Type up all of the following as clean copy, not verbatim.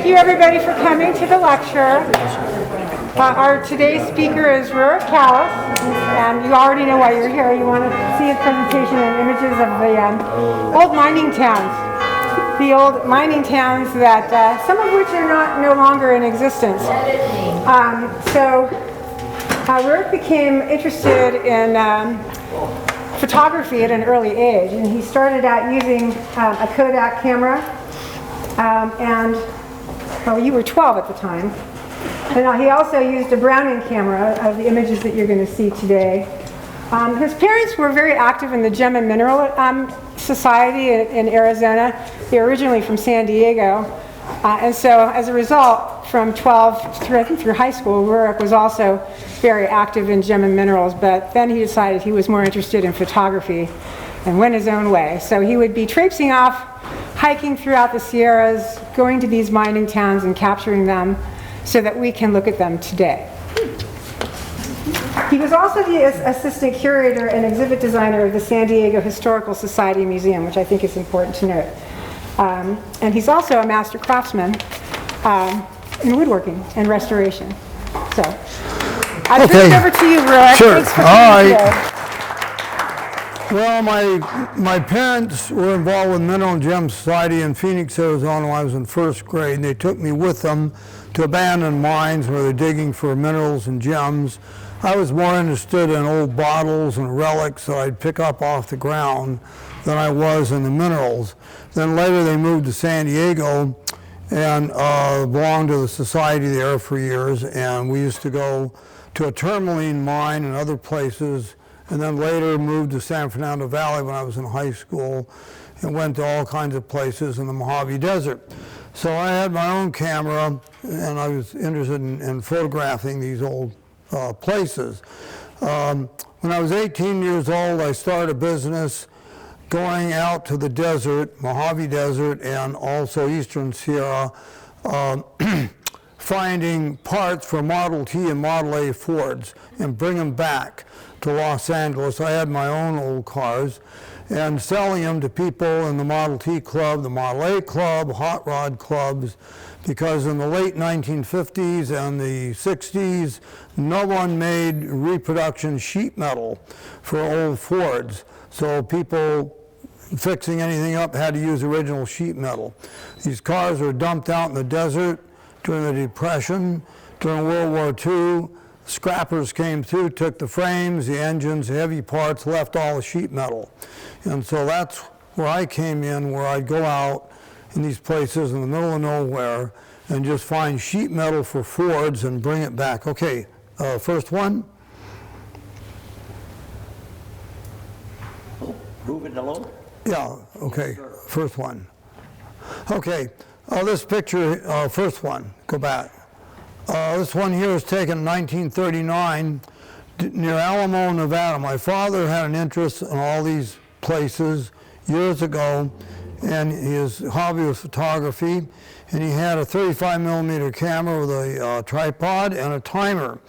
you everybody for coming to the lecture. Our today's speaker is Rurik Kallis, and you already know why you're here. You want to see his presentation and images of the old mining towns. The old mining towns that, some of which are no longer in existence. Rurik became interested in photography at an early age, and he started out using a Kodak camera, well, you were 12 at the time. And he also used a Browning camera of the images that you're going to see today. His parents were very active in the Gem and Mineral Society in Arizona. They're originally from San Diego. And so as a result, from 12 through high school, Rurik was also very active in gem and minerals, but then he decided he was more interested in photography and went his own way. So he would be traipsing off, hiking throughout the Sierras, going to these mining towns and capturing them so that we can look at them today. He was also the assistant curator and exhibit designer of the San Diego Historical Society Museum, which I think is important to note. And he's also a master craftsman in woodworking and restoration. So, I'll turn it over to you, Rurik. Sure. Thanks for All being right. here. Well, my parents were involved with Mineral and Gem Society in Phoenix, Arizona when I was in first grade. And they took me with them to abandoned mines where they're digging for minerals and gems. I was more interested in old bottles and relics that I'd pick up off the ground than I was in the minerals. Then later they moved to San Diego and belonged to the society there for years, and we used to go to a tourmaline mine and other places, and then later moved to San Fernando Valley when I was in high school and went to all kinds of places in the Mojave Desert. So I had my own camera, and I was interested in photographing these old places. When I was 18 years old, I started a business going out to the desert, Mojave Desert, and also Eastern Sierra, finding parts for Model T and Model A Fords and bring them back to Los Angeles. I had my own old cars and selling them to people in the Model T Club, the Model A Club, hot rod clubs, because in the late 1950s and the 60s, no one made reproduction sheet metal for old Fords. So people fixing anything up had to use original sheet metal. These cars were dumped out in the desert during the Depression. During World War II, scrappers came through, took the frames, the engines, the heavy parts, left all the sheet metal. And so that's where I came in, where I'd go out in these places in the middle of nowhere and just find sheet metal for Fords and bring it back. Okay, first one. Move it along. Yeah, okay, first one. Okay, this picture, first one, go back. This one here was taken in 1939 near Alamo, Nevada. My father had an interest in all these places years ago, and his hobby was photography, and he had a 35 millimeter camera with a tripod and a timer,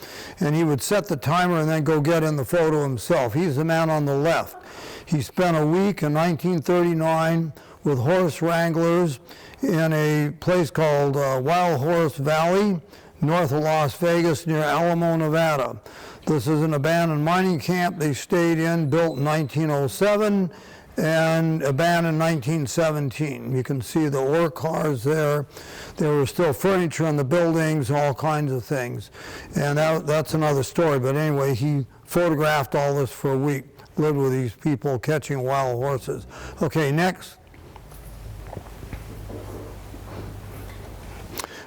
and he would set the timer and then go get in the photo himself. He's the man on the left. He spent a week in 1939 with horse wranglers in a place called Wild Horse Valley, north of Las Vegas, near Alamo, Nevada. This is an abandoned mining camp they stayed in, built in 1907 and abandoned in 1917. You can see the ore cars there. There was still furniture in the buildings, all kinds of things. And that's another story. But anyway, he photographed all this for a week, lived with these people catching wild horses. Okay, next.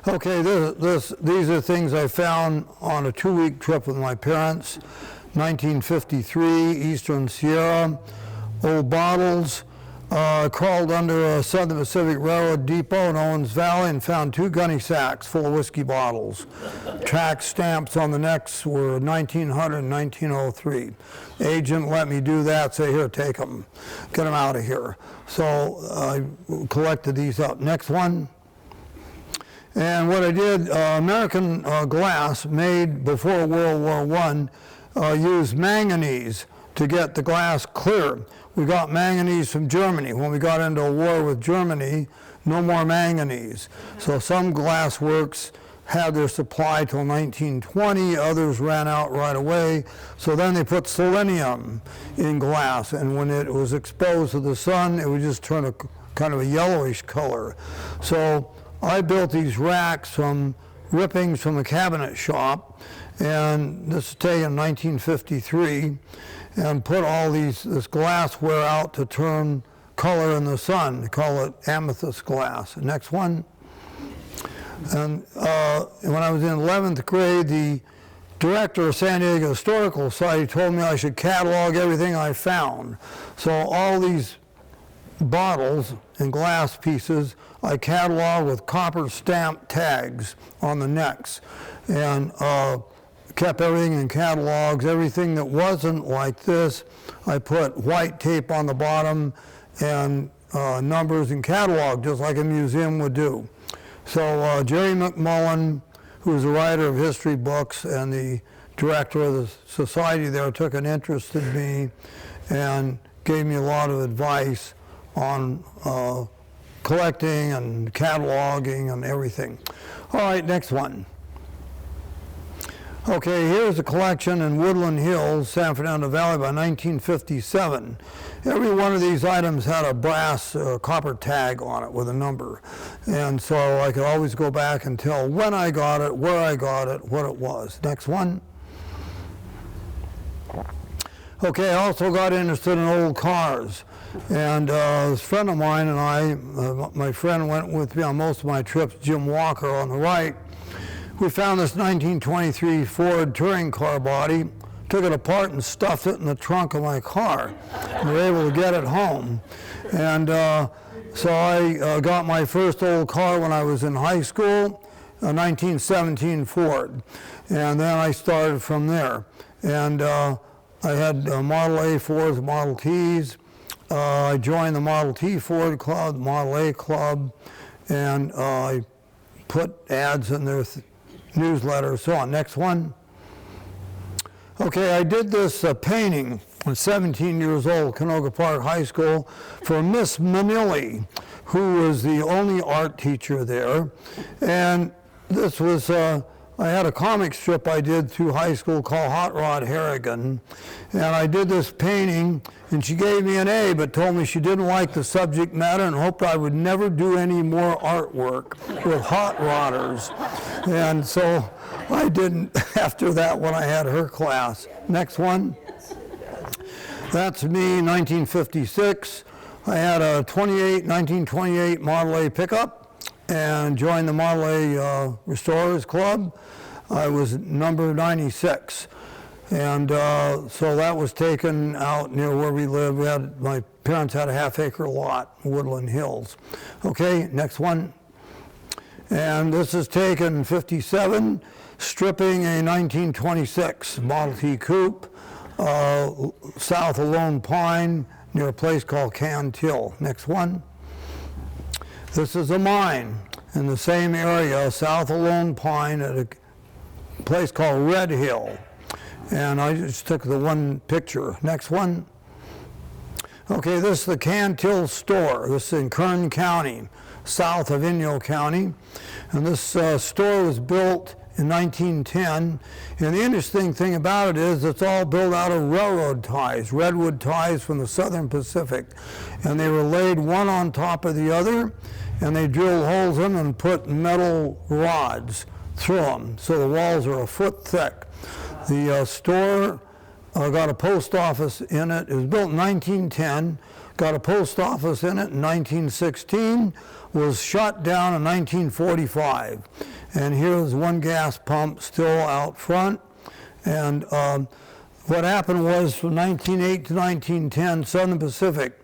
Okay, these are things I found on a 2-week trip with my parents. 1953, Eastern Sierra, old bottles. Crawled under a Southern Pacific Railroad depot in Owens Valley and found 2 gunny sacks full of whiskey bottles. Tax stamps on the necks were 1900 and 1903. Agent let me do that, say, here, take them, get them out of here. So I collected these up. Next one. And what I did, American glass made before World War I used manganese to get the glass clear. We got manganese from Germany. When we got into a war with Germany, no more manganese. So some glass works had their supply till 1920, others ran out right away. So then they put selenium in glass, and when it was exposed to the sun, it would just turn a kind of a yellowish color. So I built these racks from rippings from the cabinet shop, and this is taken in 1953, and put all this glassware out to turn color in the sun. They call it amethyst glass. Next one. And when I was in 11th grade, the director of San Diego Historical Society told me I should catalog everything I found. So all these bottles and glass pieces I cataloged with copper stamp tags on the necks, and kept everything in catalogs. Everything that wasn't like this, I put white tape on the bottom and numbers in catalog, just like a museum would do. So Jerry McMullen, who's the writer of history books and the director of the society there, took an interest in me and gave me a lot of advice on collecting and cataloging and everything. All right, next one. Okay, here's a collection in Woodland Hills, San Fernando Valley by 1957. Every one of these items had a brass copper tag on it with a number. And so I could always go back and tell when I got it, where I got it, what it was. Next one. Okay, I also got interested in old cars. And this friend of mine and I, my friend went with me on most of my trips, Jim Walker on the right. We found this 1923 Ford touring car body, took it apart and stuffed it in the trunk of my car. We were able to get it home. And so I got my first old car when I was in high school, a 1917 Ford. And then I started from there. And I had Model A Fords, Model Ts. I joined the Model T Ford Club, Model A Club, and I put ads in their newsletter, so on. Next one. Okay, I did this painting when 17 years old, Canoga Park High School, for Miss Manilli, who was the only art teacher there. And this was, I had a comic strip I did through high school called Hot Rod Harrigan. And I did this painting, and she gave me an A, but told me she didn't like the subject matter and hoped I would never do any more artwork with hot rodders. And so I didn't after that when I had her class. Next one. That's me, 1956. I had a 1928 Model A pickup and joined the Model A Restorers Club. I was number 96. And so that was taken out near where we lived. My parents had a half-acre lot in Woodland Hills. Okay, next one. And this is taken in 57, stripping a 1926 Model T Coupe south of Lone Pine near a place called Cantil. Next one. This is a mine in the same area south of Lone Pine at a place called Red Hill. And I just took the one picture. Next one. Okay, this is the Cantil Store. This is in Kern County, south of Inyo County. And this store was built in 1910. And the interesting thing about it is it's all built out of railroad ties, redwood ties from the Southern Pacific. And they were laid one on top of the other, and they drilled holes in them and put metal rods through them. So the walls are a foot thick. The store got a post office in it. It was built in 1910, got a post office in it in 1916, was shut down in 1945. And here's one gas pump still out front. And what happened was from 1908 to 1910, Southern Pacific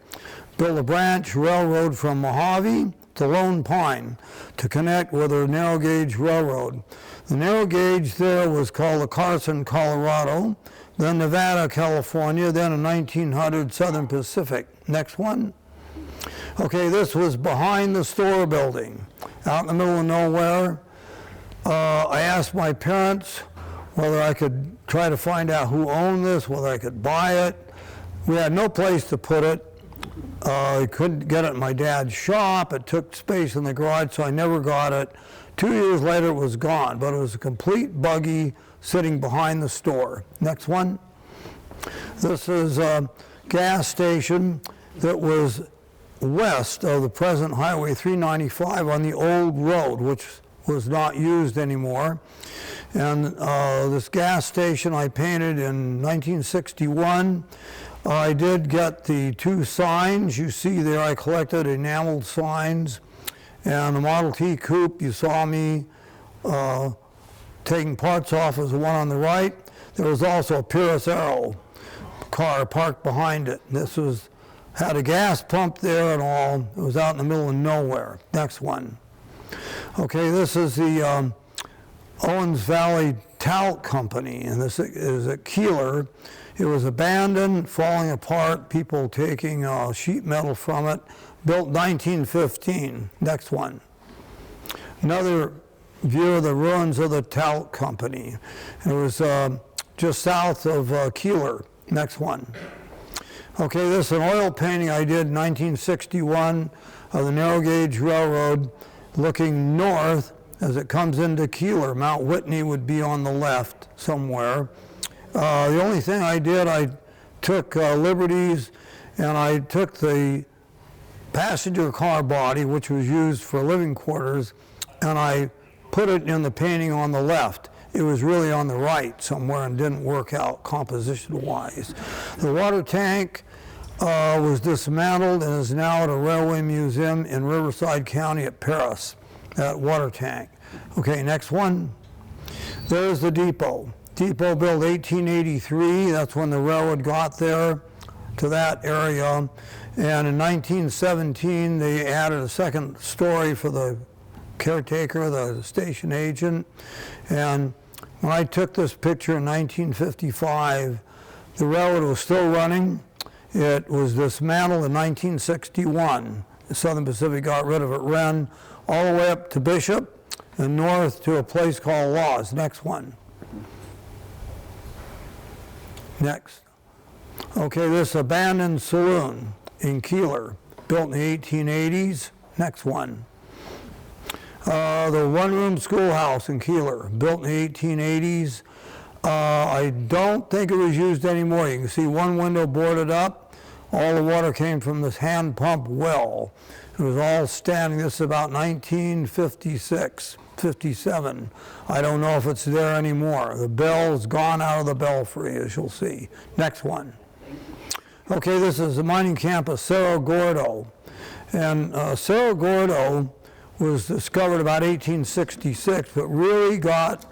built a branch railroad from Mojave to Lone Pine to connect with a narrow gauge railroad. The narrow gauge there was called the Carson, Colorado, then Nevada, California, then in 1900 Southern Pacific. Next one. Okay, this was behind the store building, out in the middle of nowhere. I asked my parents whether I could try to find out who owned this, whether I could buy it. We had no place to put it. I couldn't get it in my dad's shop. It took space in the garage, so I never got it. 2 years later, it was gone, but it was a complete buggy sitting behind the store. Next one. This is a gas station that was west of the present Highway 395 on the old road, which was not used anymore. And this gas station I painted in 1961. I did get the 2 signs you see there. I collected enameled signs. And the Model T coupe, you saw me taking parts off, is the one on the right. There was also a Cerro car parked behind it. This had a gas pump there and all. It was out in the middle of nowhere. Next one. Okay, this is the Owens Valley Talc Company, and this is at Keeler. It was abandoned, falling apart, people taking sheet metal from it. Built 1915. Next one. Another view of the ruins of the Talc Company. It was just south of Keeler. Next one. Okay, this is an oil painting I did in 1961 of the narrow gauge railroad looking north as it comes into Keeler. Mount Whitney would be on the left somewhere. The only thing I did, I took liberties, and I took the passenger car body, which was used for living quarters, and I put it in the painting on the left. It was really on the right somewhere and didn't work out composition-wise. The water tank was dismantled and is now at a railway museum in Riverside County at Paris, that water tank. Okay, next one. There's the depot. Depot built 1883. That's when the railroad got there to that area. And in 1917, they added a second story for the caretaker, the station agent. And when I took this picture in 1955, the railroad was still running. It was dismantled in 1961. The Southern Pacific got rid of it, ran all the way up to Bishop and north to a place called Laws. Next one. Next. Okay, this abandoned saloon in Keeler, built in the 1880s. Next one. The one-room schoolhouse in Keeler, built in the 1880s. I don't think it was used anymore. You can see one window boarded up. All the water came from this hand pump well. It was all standing. This is about 1956, 57. I don't know if it's there anymore. The bell's gone out of the belfry, as you'll see. Next one. Okay, this is the mining camp of Cerro Gordo. And Cerro Gordo was discovered about 1866, but really got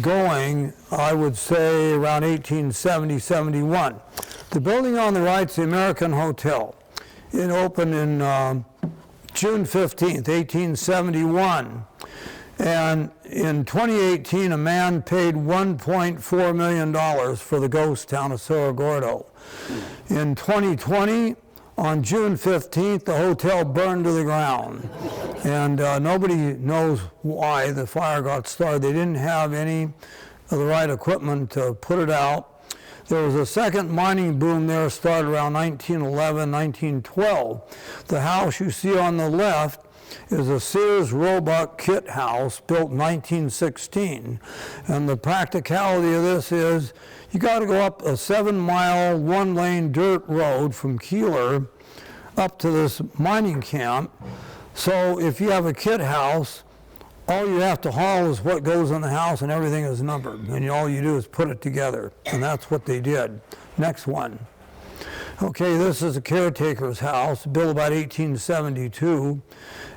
going, I would say, around 1870, 71. The building on the right is the American Hotel. It opened in June 15th, 1871. And in 2018, a man paid $1.4 million for the ghost town of Cerro Gordo. In 2020, on June 15th, the hotel burned to the ground. And nobody knows why the fire got started. They didn't have any of the right equipment to put it out. There was a second mining boom there, started around 1911, 1912. The house you see on the left is a Sears Roebuck kit house built in 1916. And the practicality of this is you got to go up a 7-mile, 1-lane dirt road from Keeler up to this mining camp. So if you have a kit house, all you have to haul is what goes in the house and everything is numbered. And all you do is put it together. And that's what they did. Next one. Okay, this is a caretaker's house, built about 1872.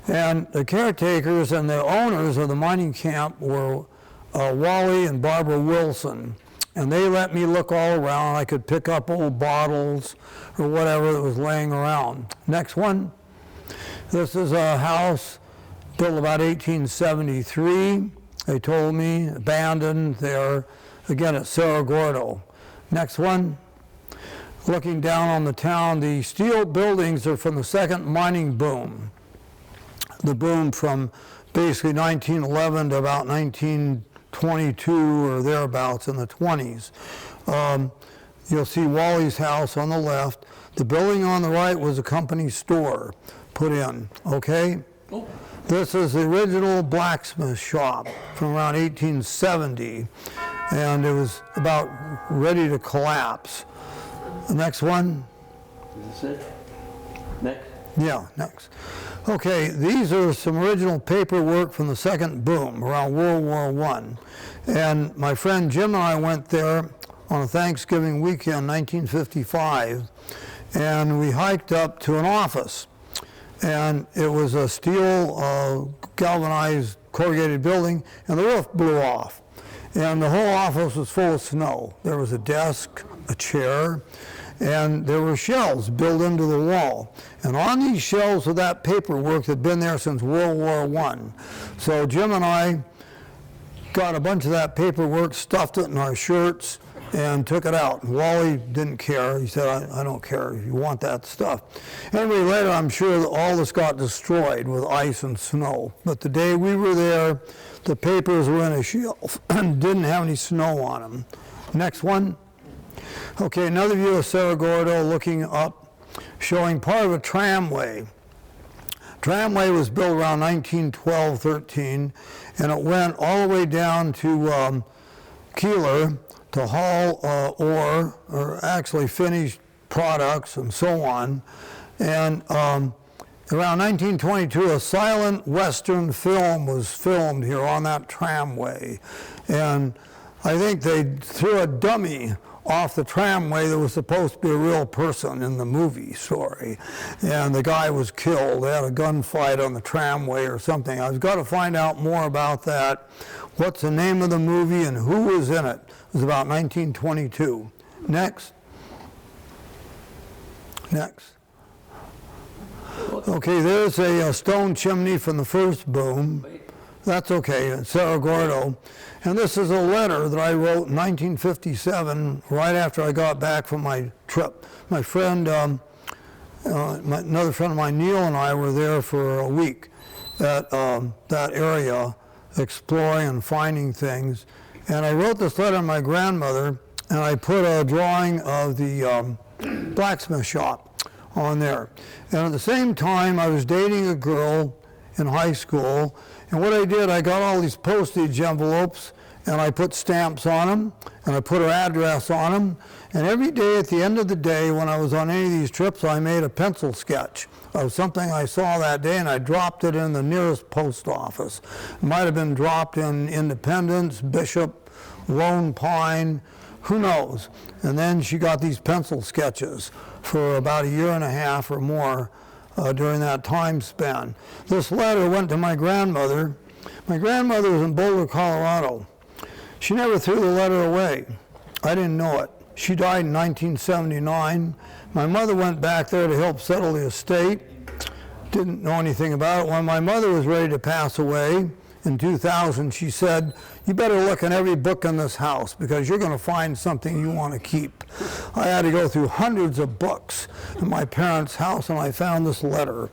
And the caretakers and the owners of the mining camp were Wally and Barbara Wilson. And they let me look all around. I could pick up old bottles or whatever that was laying around. Next one. This is a house built about 1873. They told me, abandoned there, again at Cerro Gordo. Next one. Looking down on the town, the steel buildings are from the second mining boom. The boom from basically 1911 to about 1922 or thereabouts in the 20s. you'll see Wally's house on the left. The building on the right was a company store put in, okay? Oh. This is the original blacksmith shop from around 1870, and it was about ready to collapse. The next one? Is this it? Next? Yeah, next. Okay, these are some original paperwork from the second boom around World War I. And my friend Jim and I went there on a Thanksgiving weekend, 1955, and we hiked up to an office. And it was a steel galvanized corrugated building, and the roof blew off. And the whole office was full of snow. There was a desk, a chair, and there were shelves built into the wall. And on these shelves was that paperwork that had been there since World War I. So Jim and I got a bunch of that paperwork, stuffed it in our shirts, and took it out. Wally didn't care. He said, I don't care if you want that stuff. Anyway, later I'm sure that all this got destroyed with ice and snow. But the day we were there, the papers were in a shelf and didn't have any snow on them. Next one. Okay, another view of Cerro Gordo looking up, showing part of a tramway. Tramway was built around 1912-13, and it went all the way down to Keeler to haul ore, or actually finished products and so on. And around 1922, a silent Western film was filmed here on that tramway. And I think they threw a dummy off the tramway that was supposed to be a real person in the movie story. And the guy was killed. They had a gunfight on the tramway or something. I've got to find out more about that. What's the name of the movie and who was in it? It was about 1922. Next. Next. Okay, there's a stone chimney from the first boom. That's okay, it's Cerro Gordo. And this is a letter that I wrote in 1957, right after I got back from my trip. My friend, another friend of mine, Neil, and I were there for a week at that area, exploring and finding things. And I wrote this letter to my grandmother, and I put a drawing of the blacksmith shop on there. And at the same time, I was dating a girl in high school, and what I did, I got all these postage envelopes, and I put stamps on them, and I put her address on them, and every day at the end of the day, when I was on any of these trips, I made a pencil sketch of something I saw that day, and I dropped it in the nearest post office. It might have been dropped in Independence, Bishop, Lone Pine, who knows? And then she got these pencil sketches for about a year and a half or more during that time span. This letter went to my grandmother. My grandmother was in Boulder, Colorado. She never threw the letter away. I didn't know it. She died in 1979. My mother went back there to help settle the estate. Didn't know anything about it. When my mother was ready to pass away in 2000, she said, "You better look in every book in this house because you're going to find something you want to keep." I had to go through hundreds of books in my parents' house, and I found this letter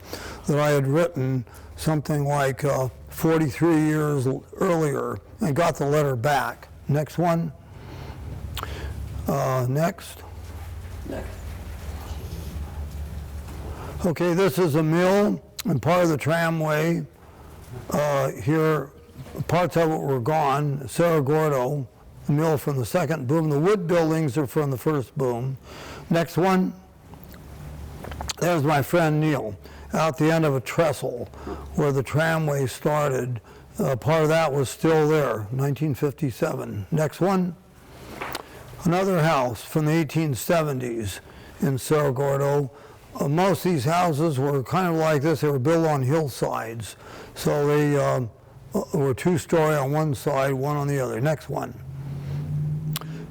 that I had written something like 43 years earlier, and got the letter back. Next one. Next. Next. Okay, this is a mill and part of the tramway. Here, parts of it were gone. Cerro Gordo, the mill from the second boom. The wood buildings are from the first boom. Next one. There's my friend Neil, out the end of a trestle where the tramway started. Part of that was still there, 1957. Next one. Another house from the 1870s in Cerro Gordo. Most of these houses were kind of like this. They were built on hillsides. So they were two-story on one side, one on the other. Next one.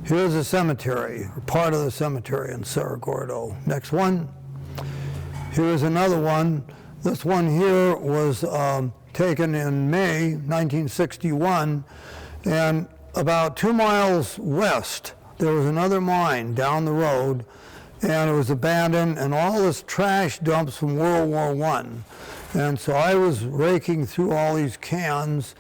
Here's a cemetery, or part of the cemetery in Cerro Gordo. Next one. Here's another one. This one here was taken in May 1961, and about 2 miles west, there was another mine down the road, and it was abandoned, and all this trash dumps from World War I. And so I was raking through all these cans,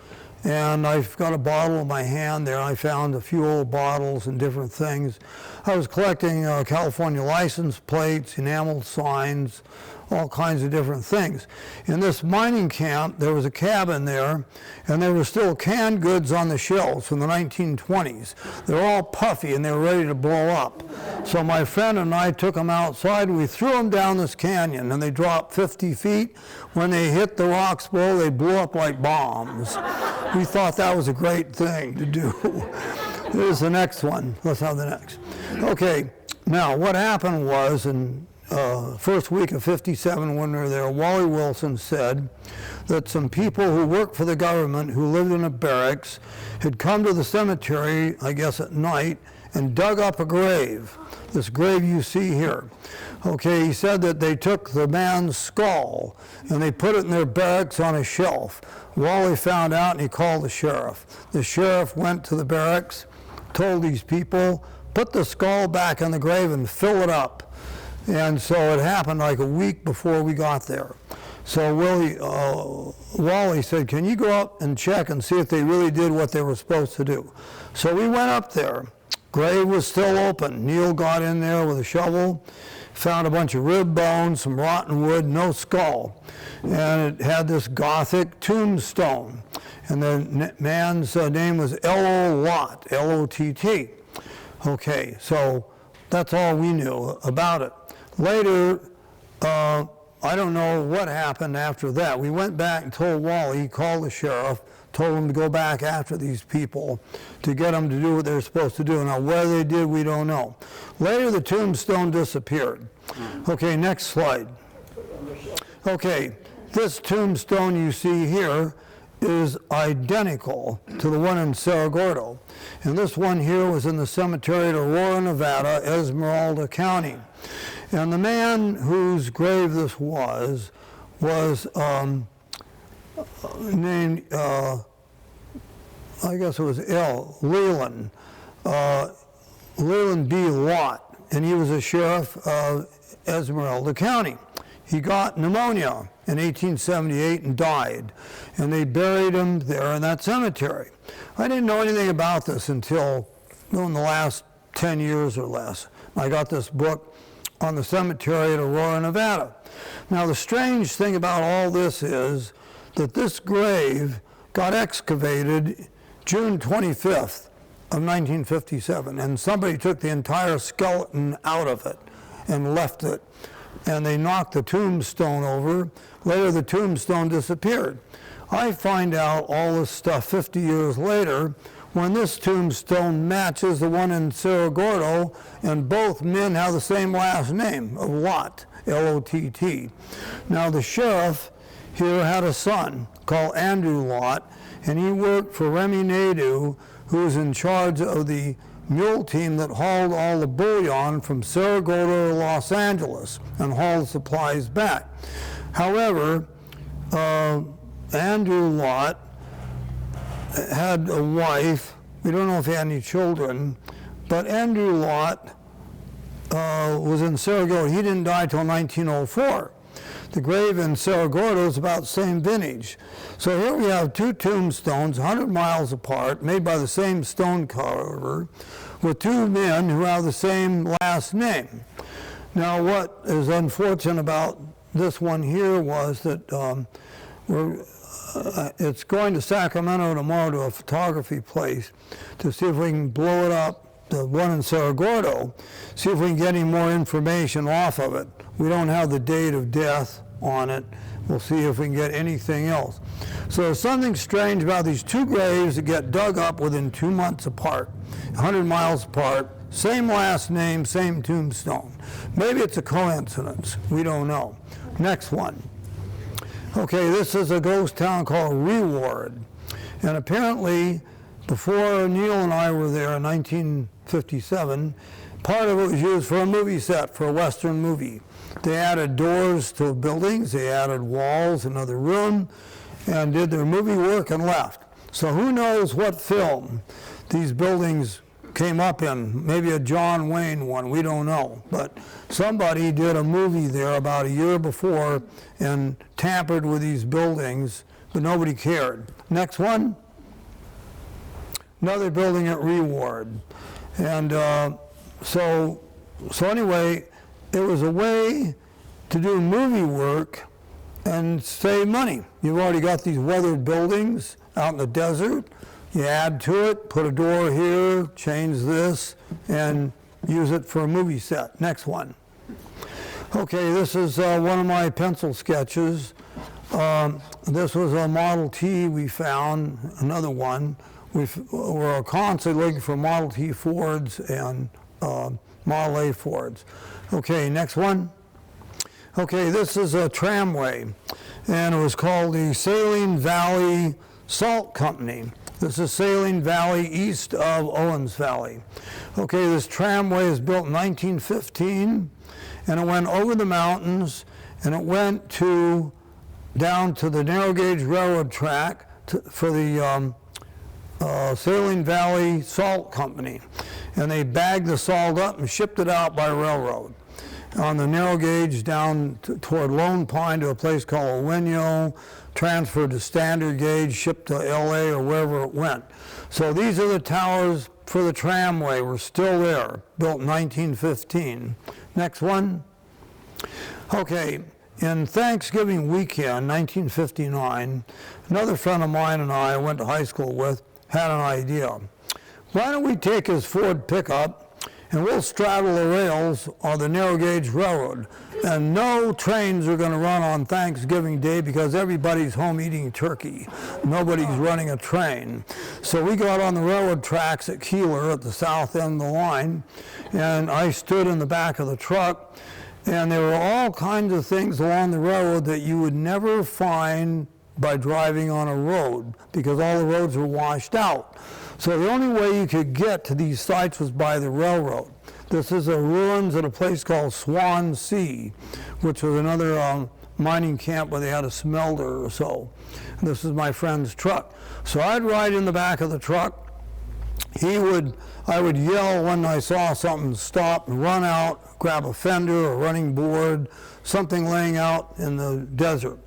and I've got a bottle in my hand there. I found a few old bottles and different things. I was collecting California license plates, enameled signs, all kinds of different things. In this mining camp, there was a cabin there, and there were still canned goods on the shelves from the 1920s. They were all puffy, and they were ready to blow up. So my friend and I took them outside, and we threw them down this canyon, and they dropped 50 feet. When they hit the rocks below, they blew up like bombs. We thought that was a great thing to do. Here's the next one. Let's have the next. Okay, now what happened was, in first week of '57 when we were there, Wally Wilson said that some people who worked for the government who lived in a barracks had come to the cemetery, I guess at night, and dug up a grave, this grave you see here. Okay, he said that they took the man's skull and they put it in their barracks on a shelf. Wally found out and he called the sheriff. The sheriff went to the barracks, told these people, put the skull back in the grave and fill it up. And so it happened like a week before we got there. So Wally said, can you go up and check and see if they really did what they were supposed to do? So we went up there. Grave was still open. Neil got in there with a shovel, found a bunch of rib bones, some rotten wood, no skull. And it had this Gothic tombstone. And the man's name was L.O. Lott, L-O-T-T. Okay, so that's all we knew about it. Later, I don't know what happened after that. We went back and told Wally, he called the sheriff, told him to go back after these people to get them to do what they were supposed to do. Now, whether they did, we don't know. Later, the tombstone disappeared. Okay, next slide. Okay, this tombstone you see here is identical to the one in Cerro Gordo. And this one here was in the cemetery at Aurora, Nevada, Esmeralda County. And the man whose grave this was named, I guess it was Leland B. Lott, and he was a sheriff of Esmeralda County. He got pneumonia in 1878 and died, and they buried him there in that cemetery. I didn't know anything about this until in the last 10 years or less. I got this book on the cemetery at Aurora, Nevada. Now, the strange thing about all this is that this grave got excavated June 25th of 1957, and somebody took the entire skeleton out of it and left it, and they knocked the tombstone over. Later, the tombstone disappeared. I find out all this stuff 50 years later when this tombstone matches the one in Cerro Gordo, and both men have the same last name of Lott, L-O-T-T. Now, the sheriff here had a son called Andrew Lott, and he worked for Remy Nadeau, who was in charge of the mule team that hauled all the bullion from Cerro Gordo to Los Angeles and hauled supplies back. However, Andrew Lott had a wife. We don't know if he had any children, but Andrew Lott was in Cerro Gordo. He didn't die till 1904. The grave in Cerro Gordo is about the same vintage. So here we have two tombstones 100 miles apart, made by the same stone carver, with two men who have the same last name. Now, what is unfortunate about this one here was that it's going to Sacramento tomorrow to a photography place to see if we can blow it up, the one in Cerro Gordo, see if we can get any more information off of it. We don't have the date of death on it. We'll see if we can get anything else. So there's something strange about these two graves that get dug up within 2 months apart, 100 miles apart, same last name, same tombstone. Maybe it's a coincidence. We don't know. Next one. Okay, this is a ghost town called Reward. And apparently, before Neil and I were there in 1957, part of it was used for a movie set, for a Western movie. They added doors to buildings, they added walls, another room, and did their movie work and left. So who knows what film these buildings came up in, maybe a John Wayne one, we don't know. But somebody did a movie there about a year before and tampered with these buildings, but nobody cared. Next one. Another building at Reward. And so anyway, it was a way to do movie work and save money. You've already got these weathered buildings out in the desert. You add to it, put a door here, change this, and use it for a movie set. Next one. Okay, this is one of my pencil sketches. This was a Model T we found, another one. We're constantly looking for Model T Fords and Model A Fords. Okay, next one. Okay, this is a tramway, and it was called the Saline Valley Salt Company. This is Saline Valley east of Owens Valley. Okay, this tramway is built in 1915, and it went over the mountains, and it went down to the narrow gauge railroad track for the Saline Valley Salt Company. And they bagged the salt up and shipped it out by railroad on the narrow gauge down toward Lone Pine to a place called Oweno, transferred to standard gauge, shipped to LA or wherever it went. So these are the towers for the tramway, were still there, built in 1915. Next one. Okay, in Thanksgiving weekend, 1959, another friend of mine and I went to high school with had an idea. Why don't we take his Ford pickup and we'll straddle the rails on the narrow gauge railroad, and no trains are going to run on Thanksgiving Day because everybody's home eating turkey. Nobody's running a train. So we got on the railroad tracks at Keeler at the south end of the line, and I stood in the back of the truck, and there were all kinds of things along the railroad that you would never find by driving on a road because all the roads were washed out. So the only way you could get to these sites was by the railroad. This is the ruins at a place called Swan Sea, which was another mining camp where they had a smelter or so. And this is my friend's truck. So I'd ride in the back of the truck. I would yell when I saw something stop and run out, grab a fender or running board, something laying out in the desert.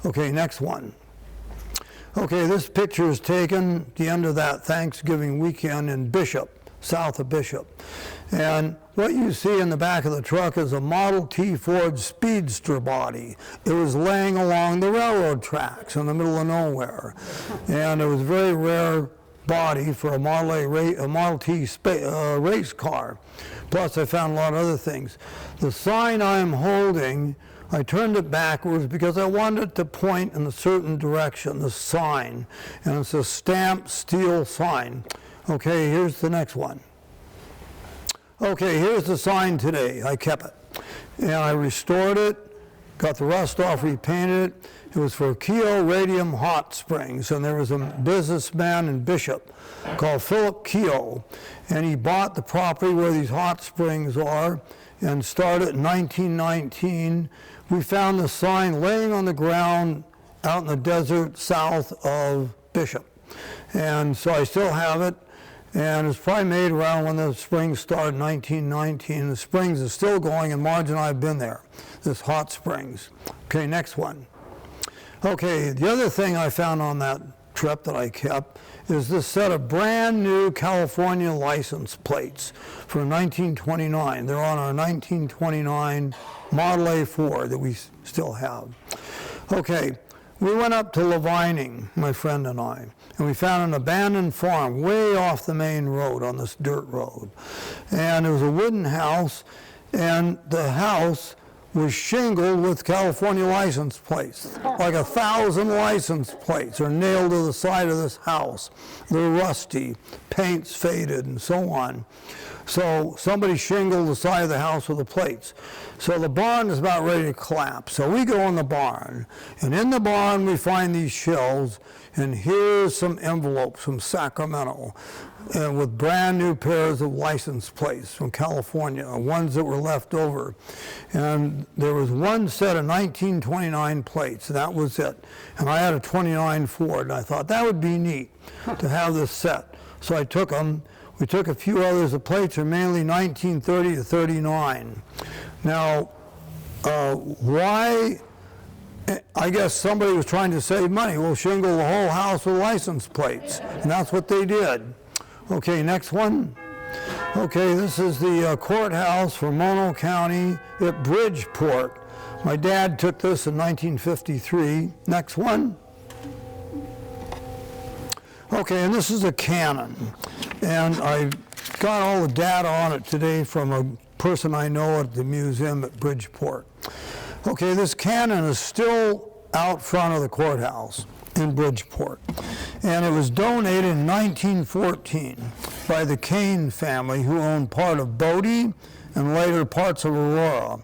Okay, next one. Okay, this picture is taken at the end of that Thanksgiving weekend in Bishop, south of Bishop. And what you see in the back of the truck is a Model T Ford Speedster body. It was laying along the railroad tracks in the middle of nowhere. And it was a very rare body for a Model T race car. Plus, I found a lot of other things. The sign I'm holding, I turned it backwards because I wanted it to point in a certain direction, the sign. And it's a stamped steel sign. Okay, here's the next one. Okay, here's the sign today. I kept it. And I restored it, got the rust off, repainted it. It was for Keogh Radium Hot Springs. And there was a businessman in Bishop called Philip Keogh. And he bought the property where these hot springs are and started in 1919. We found the sign laying on the ground out in the desert south of Bishop. And so I still have it. And it's probably made around when the springs started in 1919. The springs is still going, and Marge and I have been there, this hot springs. Okay, next one. Okay, the other thing I found on that trip that I kept is this set of brand new California license plates for 1929. They're on our 1929 Model A Ford that we still have. Okay, we went up to Levining, my friend and I, and we found an abandoned farm way off the main road on this dirt road. And it was a wooden house, and the house was shingled with California license plates. Like 1,000 license plates are nailed to the side of this house. They're rusty, paint's faded, and so on. So somebody shingled the side of the house with the plates. So the barn is about ready to collapse. So we go in the barn, and in the barn we find these shelves, and here's some envelopes from Sacramento with brand new pairs of license plates from California, ones that were left over. And there was one set of 1929 plates, and that was it. And I had a 29 Ford, and I thought that would be neat to have this set. So I took them. We took a few others. The plates are mainly 1930 to 39. Now, why? I guess somebody was trying to save money. We'll shingle the whole house with license plates, and that's what they did. Okay, next one. Okay, this is the courthouse for Mono County at Bridgeport. My dad took this in 1953. Next one. Okay, and this is a cannon. And I got all the data on it today from a person I know at the museum at Bridgeport. Okay, this cannon is still out front of the courthouse in Bridgeport. And it was donated in 1914 by the Kane family, who owned part of Bodie and later parts of Aurora.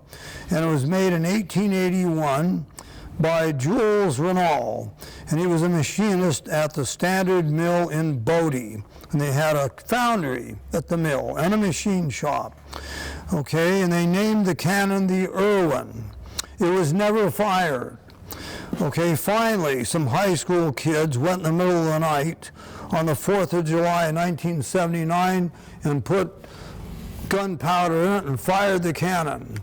And it was made in 1881 by Jules Renault, and he was a machinist at the Standard Mill in Bodie. And they had a foundry at the mill and a machine shop. Okay, and they named the cannon the Irwin. It was never fired. Okay, finally, some high school kids went in the middle of the night on the 4th of July 1979 and put gunpowder in it and fired the cannon.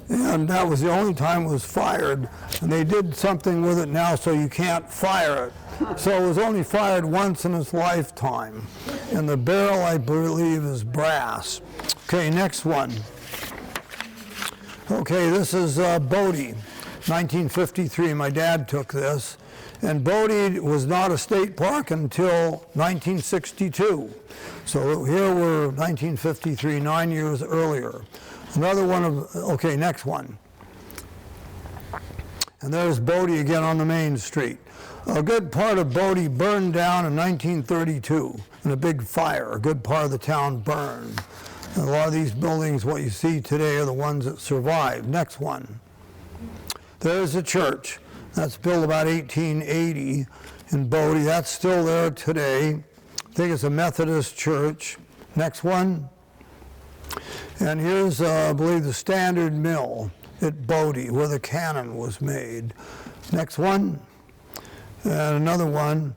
And that was the only time it was fired. And they did something with it now so you can't fire it. So it was only fired once in its lifetime. And the barrel, I believe, is brass. Okay, next one. Okay, this is Bodie, 1953. My dad took this. And Bodie was not a state park until 1962. So here we're 1953, 9 years earlier. Another one of, okay, next one. And there's Bodie again on the main street. A good part of Bodie burned down in 1932 in a big fire. A good part of the town burned. And a lot of these buildings, what you see today, are the ones that survived. Next one. There's a church. That's built about 1880 in Bodie. That's still there today. I think it's a Methodist church. Next one. And here's, I believe, the Standard Mill at Bodie, where the cannon was made. Next one. And another one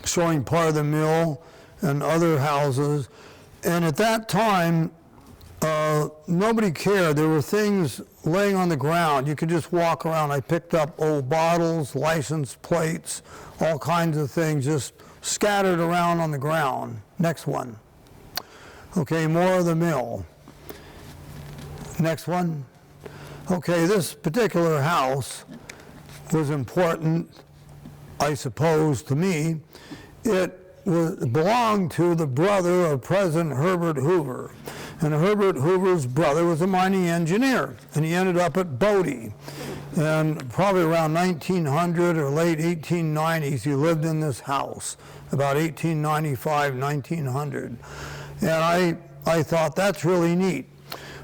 showing part of the mill and other houses. And at that time, nobody cared. There were things laying on the ground. You could just walk around. I picked up old bottles, license plates, all kinds of things just scattered around on the ground. Next one. Okay, more of the mill. Next one. Okay, this particular house was important, I suppose, to me. It belonged to the brother of President Herbert Hoover. And Herbert Hoover's brother was a mining engineer, and he ended up at Bodie. And probably around 1900 or late 1890s, he lived in this house, about 1895, 1900. And I thought, that's really neat.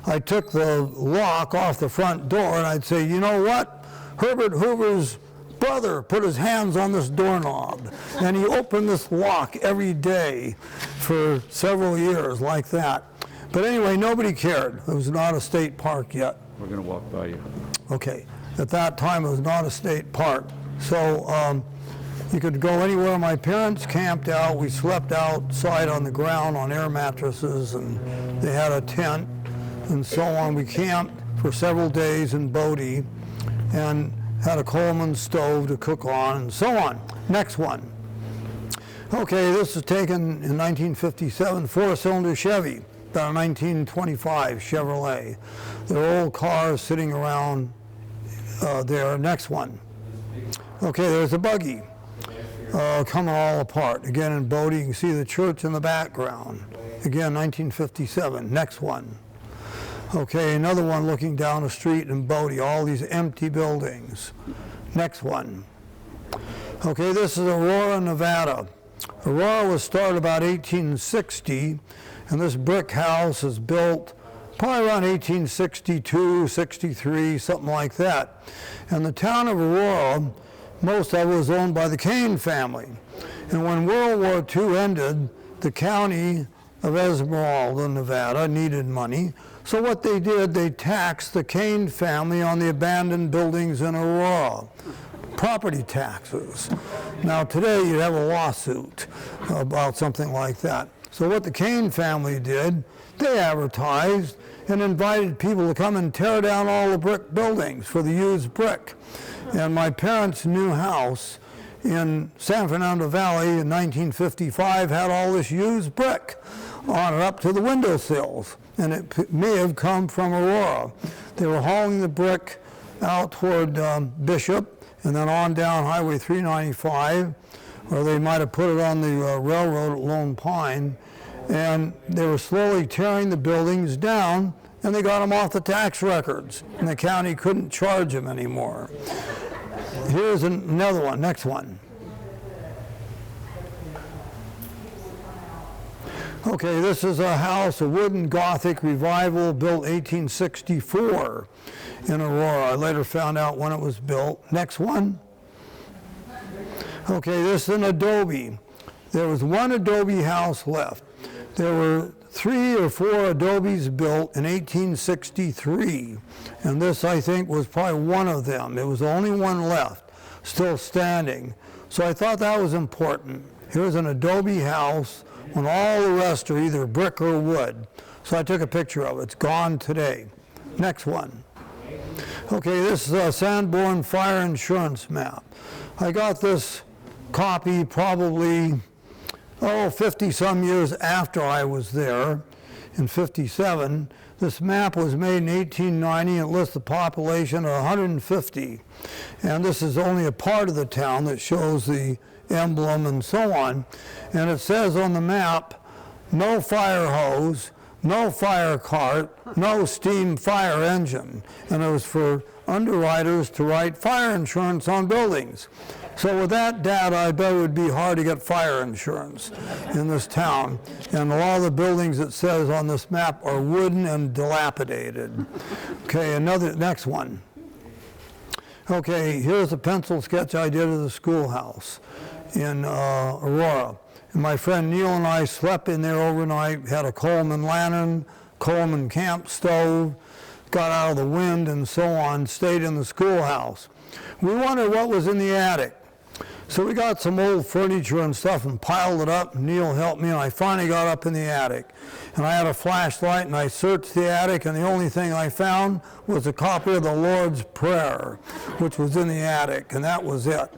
I took the lock off the front door, and I'd say, you know what? Herbert Hoover's brother put his hands on this doorknob, and he opened this lock every day for several years like that. But anyway, nobody cared. It was not a state park yet. We're going to walk by you. Okay. At that time, it was not a state park. So you could go anywhere. My parents camped out. We slept outside on the ground on air mattresses, and they had a tent and so on. We camped for several days in Bodie and had a Coleman stove to cook on and so on. Next one. Okay, this was taken in 1957, four-cylinder Chevy. About a 1925 Chevrolet. There are old cars sitting around there. Next one. Okay, there's a buggy coming all apart. Again in Bodie, you can see the church in the background. Again, 1957. Next one. Okay, another one looking down the street in Bodie, all these empty buildings. Next one. Okay, this is Aurora, Nevada. Aurora was started about 1860. And this brick house is built probably around 1862, 63, something like that. And the town of Aurora, most of it was owned by the Kane family. And when World War II ended, the county of Esmeralda, Nevada, needed money. So what they did, they taxed the Kane family on the abandoned buildings in Aurora. Property taxes. Now today you'd have a lawsuit about something like that. So what the Kane family did, they advertised and invited people to come and tear down all the brick buildings for the used brick. And my parents' new house in San Fernando Valley in 1955 had all this used brick. on it up to the windowsills, and it may have come from Aurora. They were hauling the brick out toward Bishop and then on down Highway 395, or they might have put it on the railroad at Lone Pine, and they were slowly tearing the buildings down, and they got them off the tax records, and the county couldn't charge them anymore. Here's another one, next one. Okay, this is a house, a wooden Gothic revival built 1864 in Aurora. I later found out when it was built. Next one. Okay, this is an adobe. There was one adobe house left. There were 3 or 4 adobes built in 1863, and this, I think, was probably one of them. It was the only one left, still standing. So I thought that was important. Here's an adobe house when all the rest are either brick or wood. So I took a picture of it. It's gone today. Next one. Okay, this is a Sanborn fire insurance map. I got this copy probably 50-some years after I was there, in 57. This map was made in 1890 and lists the population of 150. And this is only a part of the town that shows the emblem and so on. And it says on the map, no fire hose, no fire cart, no steam fire engine. And it was for underwriters to write fire insurance on buildings. So with that data, I bet it would be hard to get fire insurance in this town. And a lot of the buildings it says on this map are wooden and dilapidated. Okay, next one. Okay, here's a pencil sketch I did of the schoolhouse in Aurora. And my friend Neil and I slept in there overnight, had a Coleman lantern, Coleman camp stove, got out of the wind and so on, stayed in the schoolhouse. We wondered what was in the attic. So we got some old furniture and stuff and piled it up. Neil helped me, and I finally got up in the attic. And I had a flashlight, and I searched the attic, and the only thing I found was a copy of the Lord's Prayer, which was in the attic, and that was it.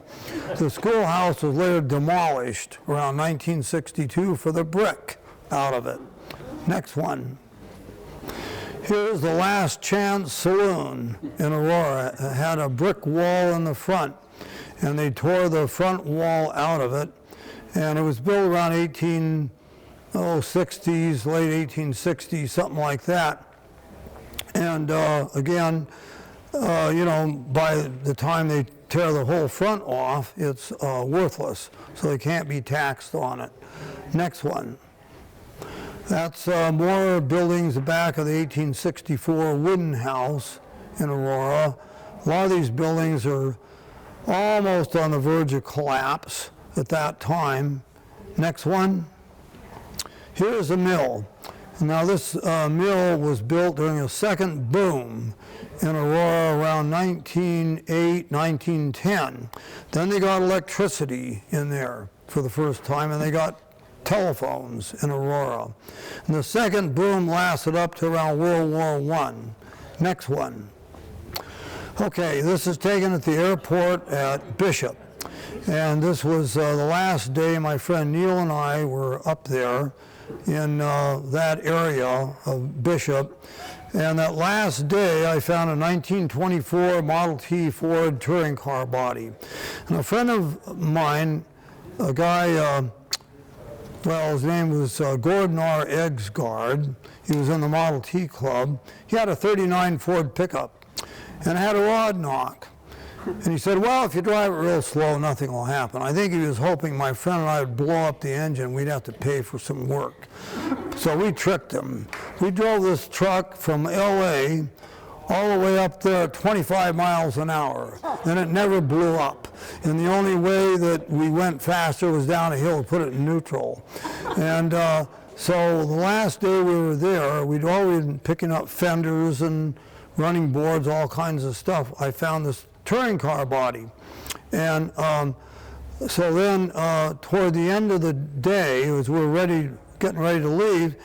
The schoolhouse was later demolished around 1962 for the brick out of it. Next one. Here's the Last Chance Saloon in Aurora. It had a brick wall in the front, and they tore the front wall out of it, and it was built around 60s, late 1860s, something like that. And again, by the time they tear the whole front off, it's worthless, so they can't be taxed on it. Next one. That's more buildings, the back of the 1864 wooden house in Aurora. A lot of these buildings are almost on the verge of collapse at that time. Next one. Here's a mill. Now this mill was built during a second boom in Aurora around 1908, 1910. Then they got electricity in there for the first time, and they got telephones in Aurora. And the second boom lasted up to around World War I. Next one. Okay, this is taken at the airport at Bishop. And this was the last day my friend Neil and I were up there in that area of Bishop. And that last day I found a 1924 Model T Ford touring car body. And a friend of mine, a guy, his name was Gordon R. Eggsgard. He was in the Model T Club. He had a 39 Ford pickup and had a rod knock. And he said, well, if you drive it real slow, nothing will happen. I think he was hoping my friend and I would blow up the engine. We'd have to pay for some work. So we tricked him. We drove this truck from LA all the way up there at 25 miles an hour. And it never blew up. And the only way that we went faster was down a hill to put it in neutral. And so the last day we were there, we'd already been picking up fenders and running boards, all kinds of stuff. I found this touring car body. And so then toward the end of the day, as we were getting ready to leave,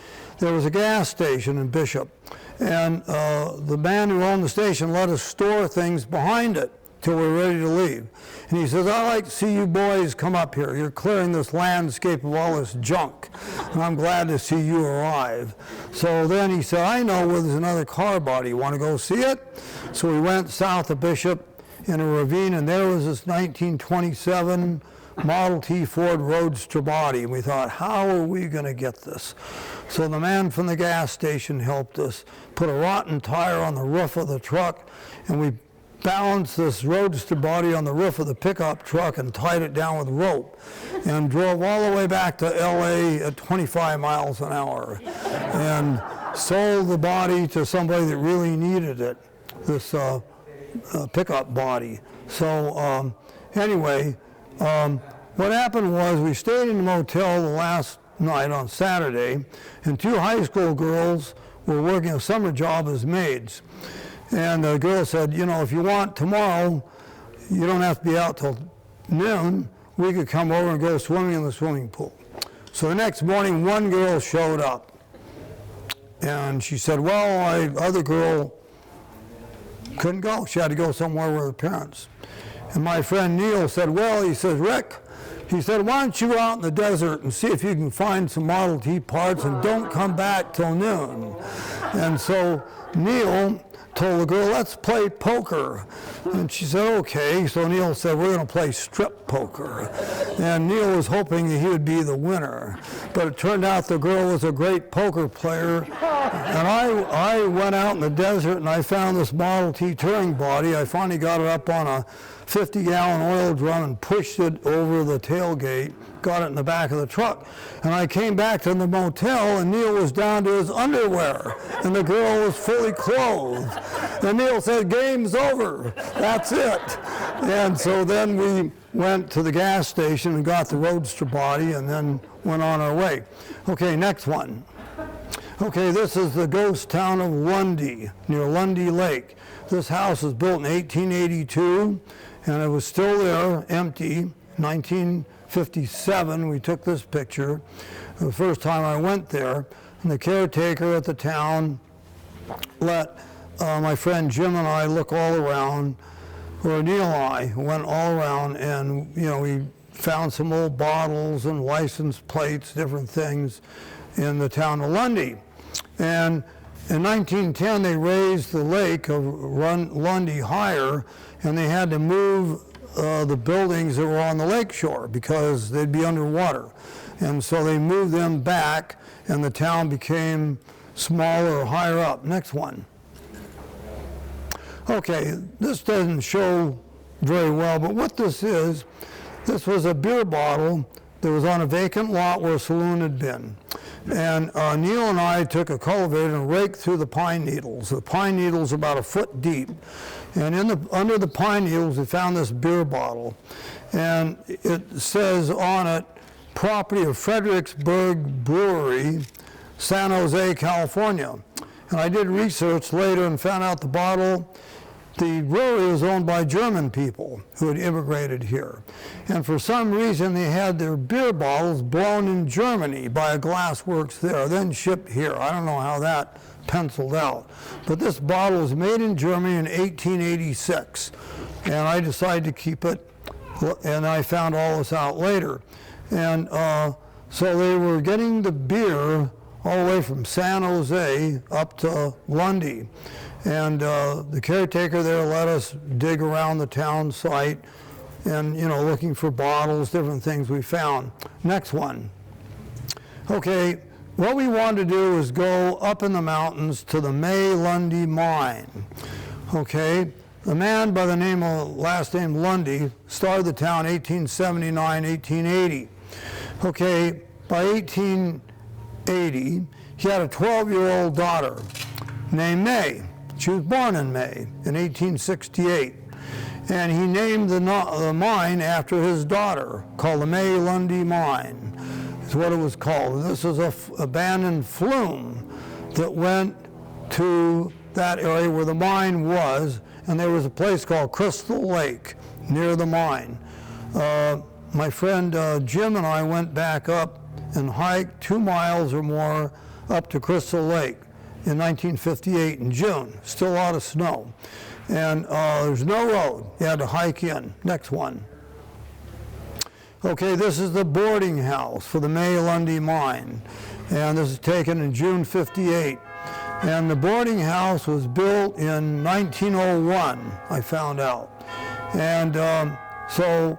there was a gas station in Bishop. And the man who owned the station let us store things behind it till we're ready to leave. And he says, I'd like to see you boys come up here. You're clearing this landscape of all this junk, and I'm glad to see you arrive. So then he said, I know where there's another car body. You want to go see it? So we went south of Bishop in a ravine, and there was this 1927 Model T Ford Roadster body. And we thought, how are we going to get this? So the man from the gas station helped us, put a rotten tire on the roof of the truck, and we balanced this roadster body on the roof of the pickup truck and tied it down with rope and drove all the way back to LA at 25 miles an hour and sold the body to somebody that really needed it, this pickup body. So anyway, what happened was we stayed in the motel the last night on Saturday, and 2 high school girls were working a summer job as maids. And the girl said, you know, if you want tomorrow, you don't have to be out till noon. We could come over and go swimming in the swimming pool. So the next morning, one girl showed up. And she said, well, other girl couldn't go. She had to go somewhere with her parents. And my friend Neil said, well, he says, Rick, he said, why don't you go out in the desert and see if you can find some Model T parts and don't come back till noon. And so Neil told the girl, let's play poker. And she said, okay. So Neil said, we're going to play strip poker. And Neil was hoping that he would be the winner. But it turned out the girl was a great poker player. And I went out in the desert and I found this Model T touring body. I finally got it up on a 50-gallon oil drum and pushed it over the tailgate, got it in the back of the truck. And I came back to the motel and Neil was down to his underwear and the girl was fully clothed. And Neil said, game's over, that's it. And so then we went to the gas station and got the roadster body and then went on our way. Okay, next one. Okay, this is the ghost town of Lundy, near Lundy Lake. This house was built in 1882, and it was still there, empty. 1957, we took this picture. The first time I went there, and the caretaker at the town let my friend Jim and I look all around, or Neil and I went all around, and we found some old bottles and license plates, different things in the town of Lundy. And in 1910, they raised the lake of Lundy higher, and they had to move the buildings that were on the lake shore because they'd be underwater. And so they moved them back, and the town became smaller, higher up. Next one. Okay, this doesn't show very well, but what this is, this was a beer bottle that was on a vacant lot where a saloon had been. And Neil and I took a cultivator and raked through the pine needles. The pine needles about a foot deep. And under the pine needles, we found this beer bottle. And it says on it, property of Fredericksburg Brewery, San Jose, California. And I did research later and found out the brewery was owned by German people who had immigrated here. And for some reason, they had their beer bottles blown in Germany by a glassworks there, then shipped here. I don't know how that penciled out. But this bottle was made in Germany in 1886. And I decided to keep it, and I found all this out later. And so they were getting the beer all the way from San Jose up to Lundy. And the caretaker there let us dig around the town site and, looking for bottles, different things we found. Next one. Okay, what we wanted to do was go up in the mountains to the Lundy Mine. Okay, the man by the last name Lundy started the town 1879, 1880. Okay, by 1880, he had a 12-year-old daughter named May. She was born in May in 1868, and he named the mine after his daughter, called the Lundy Mine, is what it was called. And this is an abandoned flume that went to that area where the mine was, and there was a place called Crystal Lake near the mine. My friend Jim and I went back up and hiked 2 miles or more up to Crystal Lake in 1958 in June. Still a lot of snow. And there's no road. You had to hike in. Next one. Okay, this is the boarding house for the Lundy Mine. And this is taken in June 58. And the boarding house was built in 1901, I found out. And so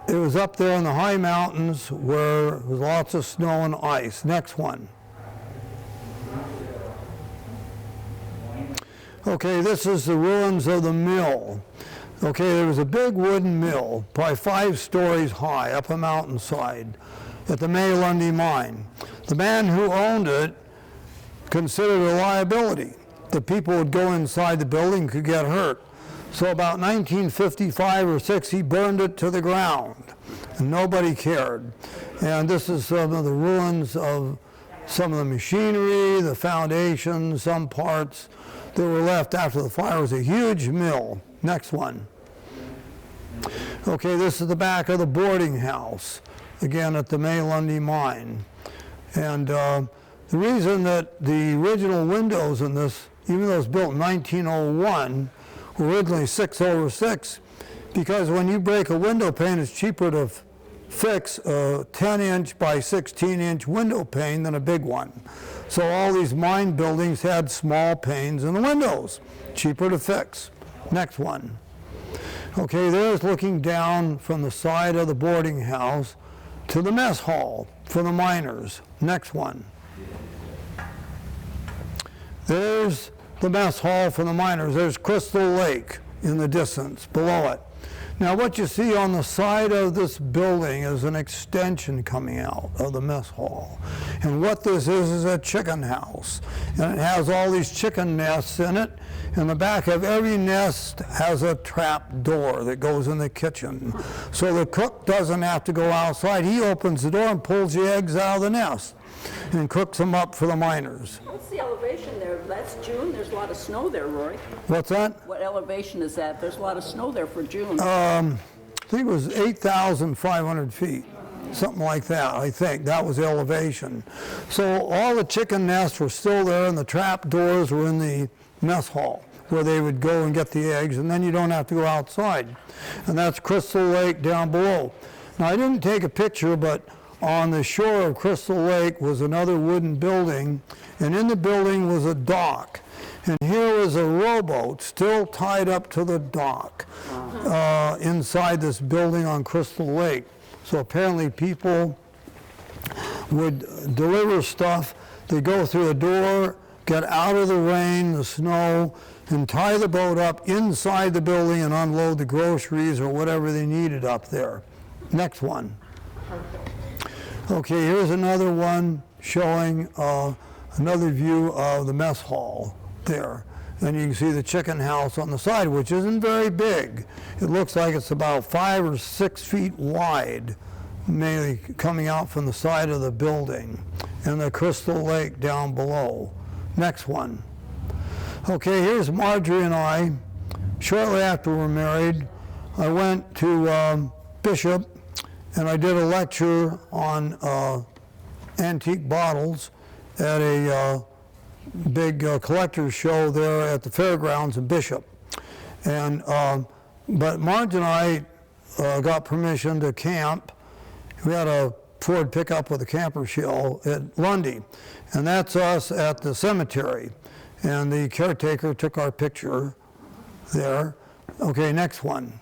it was up there in the high mountains where there was lots of snow and ice. Next one. Okay, this is the ruins of the mill. Okay, there was a big wooden mill, probably 5 stories high, up a mountainside at the Lundy Mine. The man who owned it considered a liability. The people would go inside the building, could get hurt. So about 1955 or 6, he burned it to the ground, and nobody cared. And this is some of the ruins of some of the machinery, the foundations, some parts that were left after the fire. It was a huge mill. Next one. Okay, this is the back of the boarding house, again at the Lundy Mine. And the reason that the original windows in this, even though it was built in 1901, were originally 6/6, because when you break a window pane, it's cheaper to fix a 10-inch by 16-inch window pane than a big one. So all these mine buildings had small panes in the windows, cheaper to fix. Next one. Okay, there's looking down from the side of the boarding house to the mess hall for the miners. Next one. There's the mess hall for the miners. There's Crystal Lake in the distance below it. Now what you see on the side of this building is an extension coming out of the mess hall. And what this is a chicken house. And it has all these chicken nests in it. And the back of every nest has a trap door that goes in the kitchen. So the cook doesn't have to go outside. He opens the door and pulls the eggs out of the nest and cooks them up for the miners. What's the elevation there? That's June. There's a lot of snow there, Rory. What's that? What elevation is that? There's a lot of snow there for June. I think it was 8,500 feet, something like that, I think. That was the elevation. So all the chicken nests were still there, and the trap doors were in the mess hall where they would go and get the eggs, and then you don't have to go outside. And that's Crystal Lake down below. Now, I didn't take a picture, but on the shore of Crystal Lake was another wooden building, and in the building was a dock. And here was a rowboat still tied up to the dock inside this building on Crystal Lake. So apparently people would deliver stuff. They go through the door, get out of the rain, the snow, and tie the boat up inside the building and unload the groceries or whatever they needed up there. Next one. Okay, here's another one showing another view of the mess hall there. And you can see the chicken house on the side, which isn't very big. It looks like it's about 5 or 6 feet wide, mainly coming out from the side of the building. And the Crystal Lake down below. Next one. Okay, here's Marjorie and I. Shortly after we were married, I went to Bishop, and I did a lecture on antique bottles at a big collector's show there at the fairgrounds in Bishop. And but Marge and I got permission to camp. We had a Ford pickup with a camper shell at Lundy, and that's us at the cemetery. And the caretaker took our picture there. Okay, next one.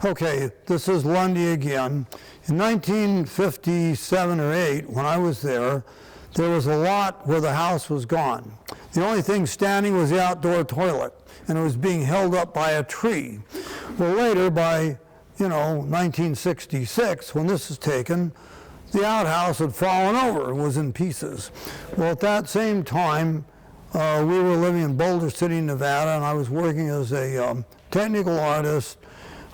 Okay, this is Lundy again. In 1957 or 8, when I was there was a lot where the house was gone. The only thing standing was the outdoor toilet, and it was being held up by a tree. Well, later, by 1966, when this was taken, the outhouse had fallen over, it was in pieces. Well, at that same time, we were living in Boulder City, Nevada, and I was working as a technical artist.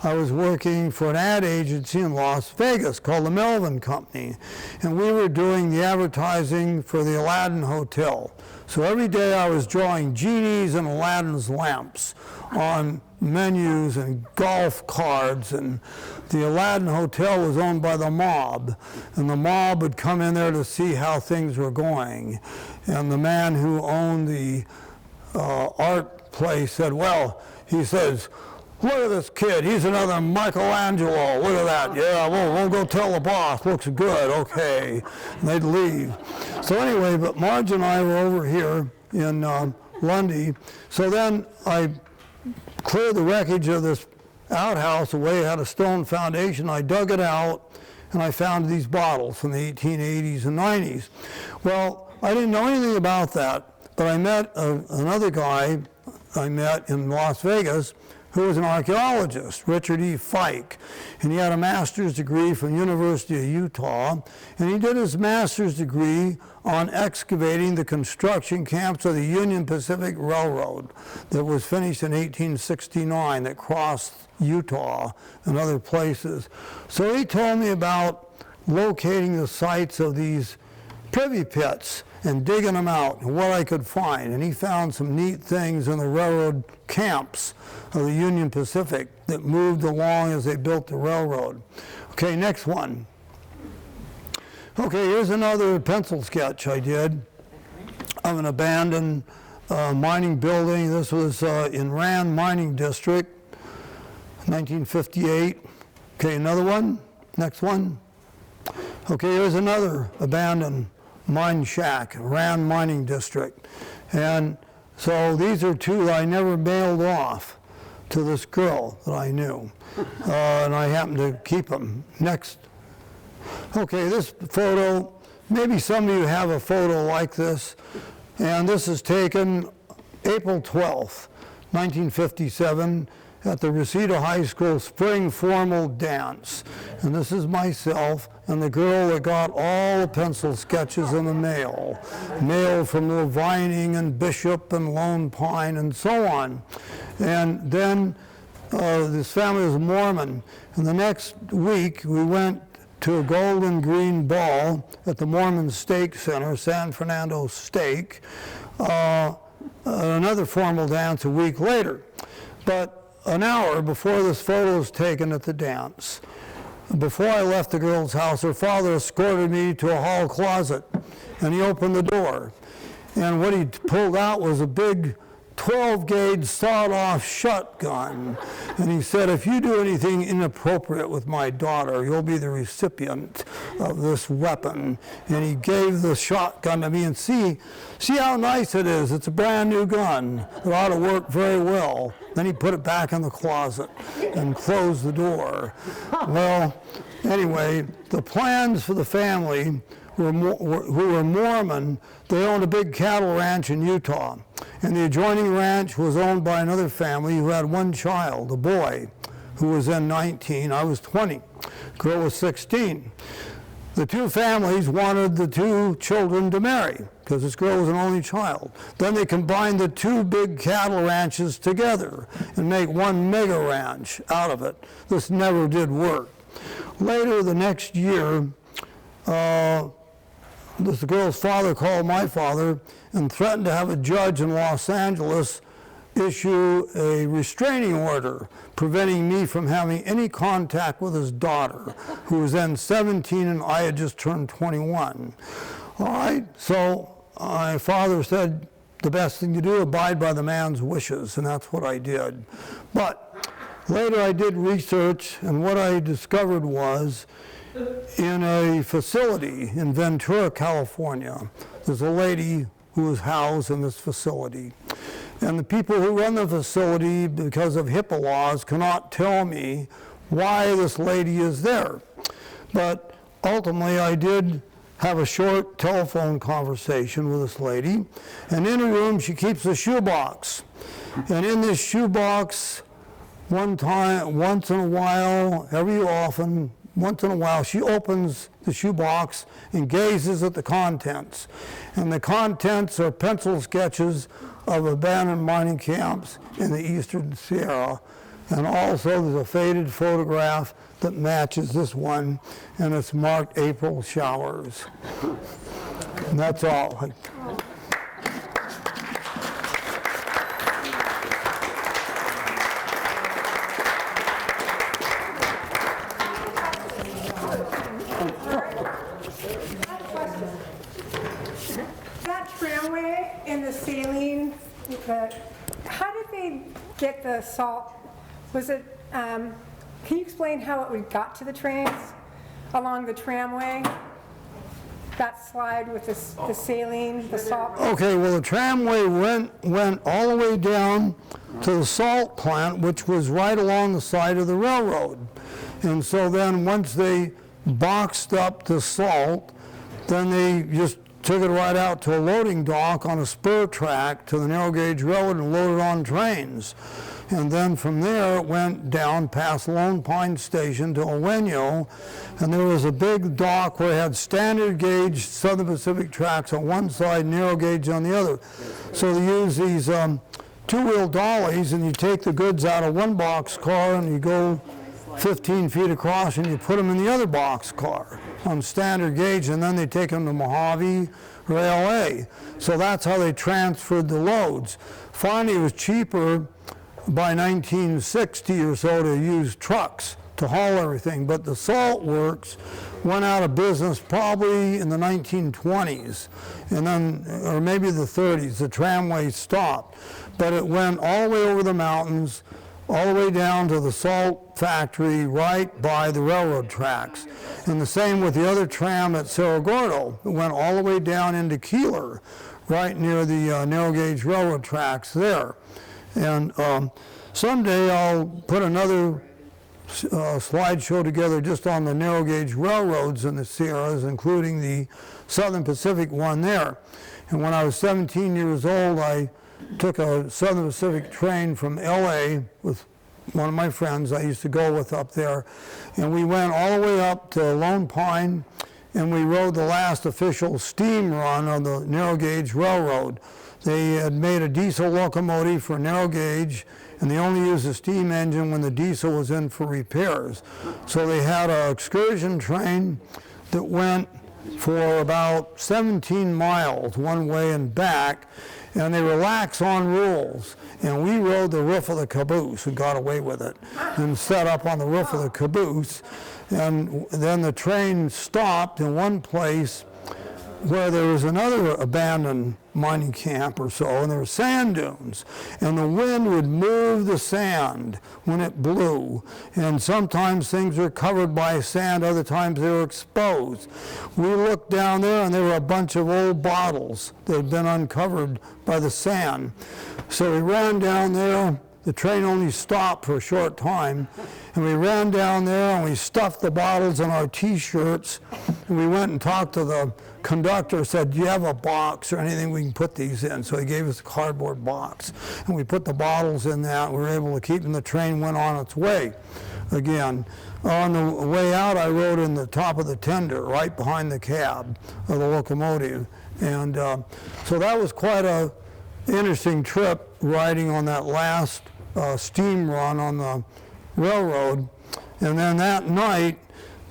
I was working for an ad agency in Las Vegas called the Melvin Company, and we were doing the advertising for the Aladdin Hotel. So every day I was drawing genies and Aladdin's lamps on menus and golf cards, and the Aladdin Hotel was owned by the mob, and the mob would come in there to see how things were going. And the man who owned the art place said, well, he says, "Look at this kid, he's another Michelangelo, look at that, yeah, we'll go tell the boss, looks good, okay." And they'd leave. So anyway, but Marge and I were over here in Lundy, so then I cleared the wreckage of this outhouse away, it had a stone foundation, I dug it out, and I found these bottles from the 1880s and 90s. Well, I didn't know anything about that, but I met another guy I met in Las Vegas who was an archaeologist, Richard E. Fike, and he had a master's degree from University of Utah, and he did his master's degree on excavating the construction camps of the Union Pacific Railroad that was finished in 1869 that crossed Utah and other places. So he told me about locating the sites of these privy pits and digging them out and what I could find. And he found some neat things in the railroad camps of the Union Pacific that moved along as they built the railroad. Okay, next one. Okay, here's another pencil sketch I did of an abandoned mining building. This was in Rand Mining District, 1958. Okay, another one. Next one. Okay, here's another abandoned mine shack, Rand Mining District. And so these are two that I never mailed off to this girl that I knew. And I happened to keep them. Next. Okay, this photo, maybe some of you have a photo like this. And this is taken April 12th, 1957, at the Reseda High School Spring Formal Dance. And this is myself and the girl that got all the pencil sketches in the mail. Mail from the Vining and Bishop and Lone Pine and so on. And then this family was Mormon. And the next week we went to a gold and green ball at the Mormon Steak Center, San Fernando Steak, another formal dance a week later. But an hour before this photo was taken at the dance, before I left the girl's house, her father escorted me to a hall closet, and he opened the door. And what he pulled out was a big 12-gauge sawed-off shotgun. And he said, "If you do anything inappropriate with my daughter, you'll be the recipient of this weapon." And he gave the shotgun to me, and see how nice it is. It's a brand new gun. It ought to work very well. Then he put it back in the closet and closed the door. Well, anyway, the plans for the family who were Mormon, they owned a big cattle ranch in Utah. And the adjoining ranch was owned by another family who had one child, a boy, who was then 19. I was 20. The girl was 16. The two families wanted the two children to marry because this girl was an only child. Then they combined the two big cattle ranches together and make one mega ranch out of it. This never did work. Later, the next year, this girl's father called my father and threatened to have a judge in Los Angeles issue a restraining order preventing me from having any contact with his daughter, who was then 17 and I had just turned 21. All right, so my father said the best thing to do, abide by the man's wishes, and that's what I did. But later I did research, and what I discovered was in a facility in Ventura, California, there's a lady who was housed in this facility. And the people who run the facility, because of HIPAA laws, cannot tell me why this lady is there. But ultimately, I did have a short telephone conversation with this lady. And in her room, she keeps a shoebox. And in this shoebox, once in a while, every often, once in a while, she opens the shoebox and gazes at the contents. And the contents are pencil sketches of abandoned mining camps in the eastern Cerro. And also there's a faded photograph that matches this one, and it's marked April showers. And that's all. That tramway in the saline, how did they get the salt, was it, can you explain how it got to the trains along the tramway? That slide with the saline, the salt? Okay, well, the tramway went all the way down to the salt plant, which was right along the side of the railroad. And so then once they boxed up the salt, then they just took it right out to a loading dock on a spur track to the narrow gauge railroad and loaded on trains. And then from there it went down past Lone Pine Station to Oweno, and there was a big dock where it had standard gauge Southern Pacific tracks on one side, narrow gauge on the other. So they use these two-wheel dollies, and you take the goods out of one box car and you go 15 feet across and you put them in the other box car on standard gauge, and then they take them to Mojave or LA. So that's how they transferred the loads. Finally, it was cheaper by 1960 or so to use trucks to haul everything, but the salt works went out of business probably in the 1920s, and then, or maybe the 30s, the tramway stopped. But it went all the way over the mountains, all the way down to the salt factory right by the railroad tracks. And the same with the other tram at Cerro Gordo. It went all the way down into Keeler, right near the narrow gauge railroad tracks there. And someday I'll put another slideshow together just on the narrow gauge railroads in the Sierras, including the Southern Pacific one there. And when I was 17 years old, I took a Southern Pacific train from LA with one of my friends I used to go with up there, and we went all the way up to Lone Pine, and we rode the last official steam run on the narrow gauge railroad. They had made a diesel locomotive for narrow gauge, and they only used a steam engine when the diesel was in for repairs. So they had an excursion train that went for about 17 miles one way and back, and they relax on rules. And we rode the roof of the caboose and got away with it and set up on the roof of the caboose. And then the train stopped in one place where there was another abandoned mining camp or so, and there were sand dunes, and the wind would move the sand when it blew, and sometimes things were covered by sand, other times they were exposed. We looked down there and there were a bunch of old bottles that had been uncovered by the sand. So we ran down there. The train only stopped for a short time, and we ran down there and we stuffed the bottles in our t-shirts, and we went and talked to the conductor, said, do you have a box or anything we can put these in? So he gave us a cardboard box, and we put the bottles in that. We were able to keep them. The train went on its way again. On the way out, I rode in the top of the tender, right behind the cab of the locomotive, and so that was quite a interesting trip, riding on that last steam run on the railroad. And then that night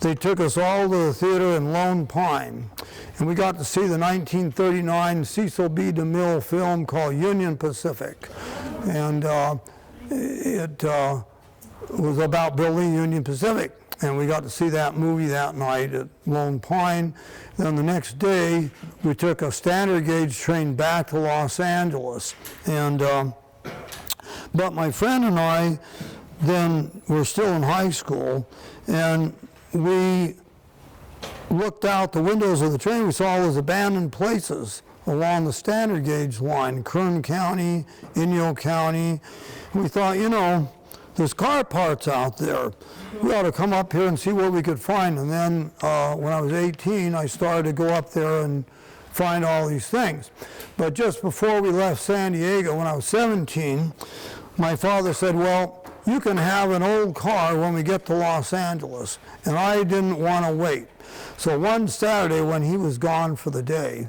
they took us all to the theater in Lone Pine, and we got to see the 1939 Cecil B. DeMille film called Union Pacific, and it was about building Union Pacific. And we got to see that movie that night at Lone Pine. Then the next day, we took a standard gauge train back to Los Angeles. And but my friend and I then were still in high school, and we looked out the windows of the train. We saw all those abandoned places along the standard gauge line, Kern County, Inyo County. We thought, you know, there's car parts out there. We ought to come up here and see what we could find. And then when I was 18, I started to go up there and find all these things. But just before we left San Diego, when I was 17, my father said, well, you can have an old car when we get to Los Angeles. And I didn't want to wait. So one Saturday when he was gone for the day,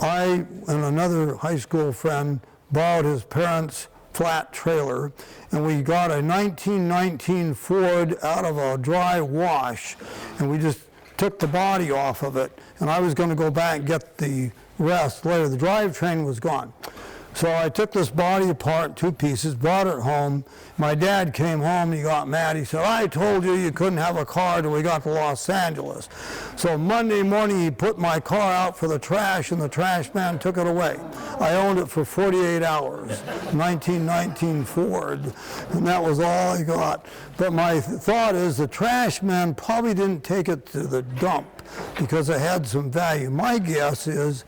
I and another high school friend borrowed his parents' flat trailer, and we got a 1919 Ford out of a dry wash, and we just took the body off of it, and I was going to go back and get the rest later. The drivetrain was gone. So I took this body apart, 2 pieces, brought it home. My dad came home, he got mad. He said, I told you you couldn't have a car till we got to Los Angeles. So Monday morning he put my car out for the trash and the trash man took it away. I owned it for 48 hours, 1919 Ford, and that was all I got. But my thought is the trash man probably didn't take it to the dump because it had some value. My guess is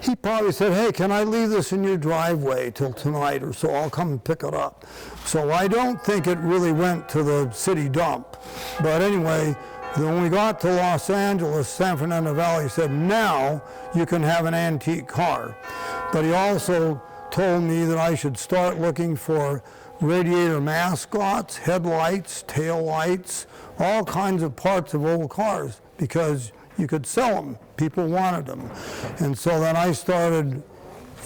he probably said, hey, can I leave this in your driveway till tonight or so? I'll come and pick it up. So I don't think it really went to the city dump. But anyway, when we got to Los Angeles, San Fernando Valley said, now you can have an antique car. But he also told me that I should start looking for radiator mascots, headlights, tail lights, all kinds of parts of old cars because you could sell them. People wanted them. And so then I started,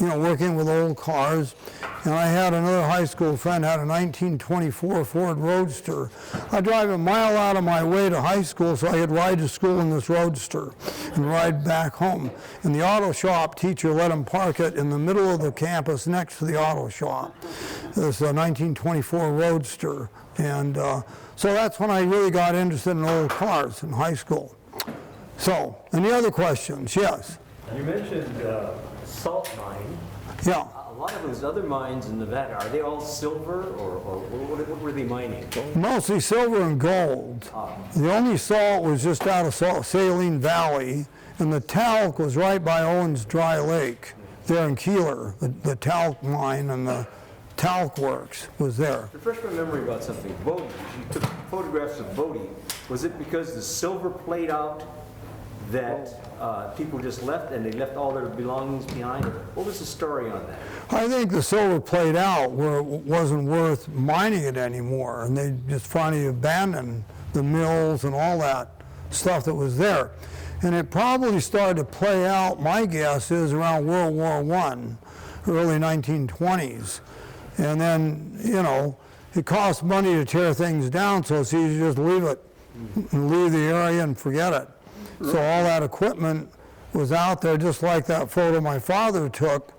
working with old cars. And I had another high school friend had a 1924 Ford Roadster. I drive a mile out of my way to high school so I could ride to school in this Roadster and ride back home. And the auto shop teacher let him park it in the middle of the campus next to the auto shop. This is a 1924 Roadster. And so that's when I really got interested in old cars in high school. So, any other questions? Yes? You mentioned salt mine. Yeah. A lot of those other mines in Nevada, are they all silver or what were they mining? Mostly silver and gold. The only salt was just out of Saline Valley, and the talc was right by Owens Dry Lake, there in Keeler. The talc mine and the talc works was there. Refresh my memory about something. Bodie, you took photographs of Bodie. Was it because the silver played out that people just left and they left all their belongings behind? What was the story on that? I think the silver played out where it wasn't worth mining it anymore, and they just finally abandoned the mills and all that stuff that was there. And it probably started to play out, my guess is, around World War I, early 1920s. And then, it costs money to tear things down, so it's easy to just leave it and leave the area and forget it. So all that equipment was out there, just like that photo my father took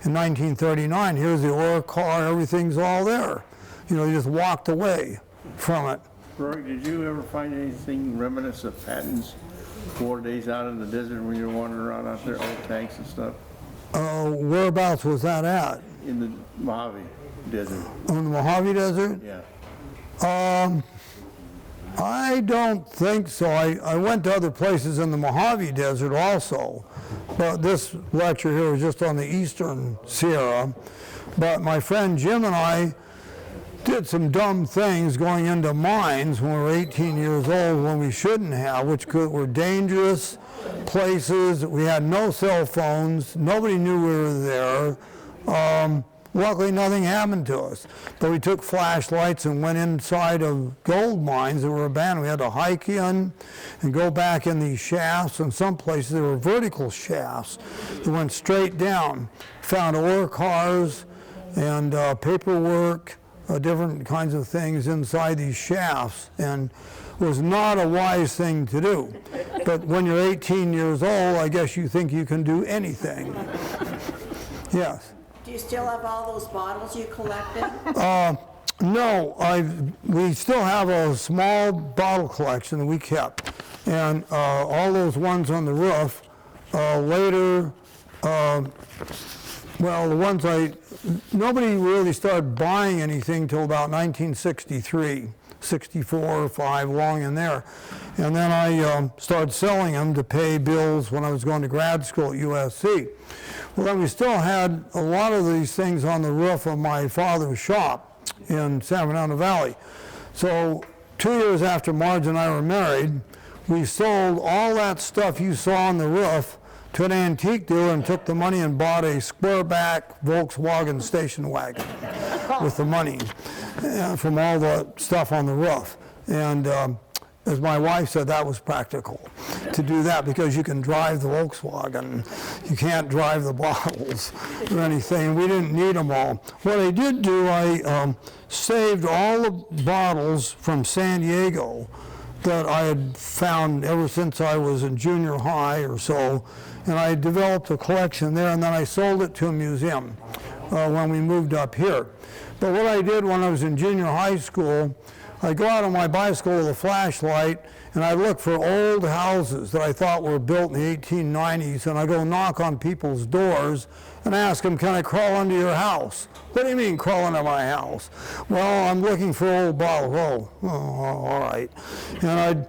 in 1939. Here's the Aurora car, everything's all there. He just walked away from it. Rory, did you ever find anything reminiscent of Patton's 4 days out in the desert when you were wandering around out there, old tanks and stuff? Whereabouts was that at? In the Mojave Desert. On the Mojave Desert? Yeah. I don't think so. I went to other places in the Mojave Desert also, but this lecture here was just on the eastern Sierra. But my friend Jim and I did some dumb things going into mines when we were 18 years old when we shouldn't have, which were dangerous places. We had no cell phones. Nobody knew we were there. Luckily, nothing happened to us. But we took flashlights and went inside of gold mines that were abandoned. We had to hike in and go back in these shafts. In some places, there were vertical shafts that went straight down. Found ore cars and paperwork, different kinds of things inside these shafts. And it was not a wise thing to do. But when you're 18 years old, I guess you think you can do anything. Yes? Do you still have all those bottles you collected? No, we still have a small bottle collection that we kept, and all those ones on the roof. Later, well, the ones nobody really started buying anything till about 1963, 64 or 5, along in there, and then I started selling them to pay bills when I was going to grad school at USC. Well, then we still had a lot of these things on the roof of my father's shop in San Fernando Valley. So 2 years after Marge and I were married, we sold all that stuff you saw on the roof to an antique dealer and took the money and bought a square-back Volkswagen station wagon with the money from all the stuff on the roof. And as my wife said, that was practical to do that because you can drive the Volkswagen. You can't drive the bottles or anything. We didn't need them all. What I did do, I saved all the bottles from San Diego that I had found ever since I was in junior high or so, and I developed a collection there, and then I sold it to a museum when we moved up here. But what I did when I was in junior high school, I go out on my bicycle with a flashlight, and I look for old houses that I thought were built in the 1890s, and I go knock on people's doors and ask them, can I crawl under your house? What do you mean, crawl under my house? Well, I'm looking for old bottles. Oh, all right. And I'd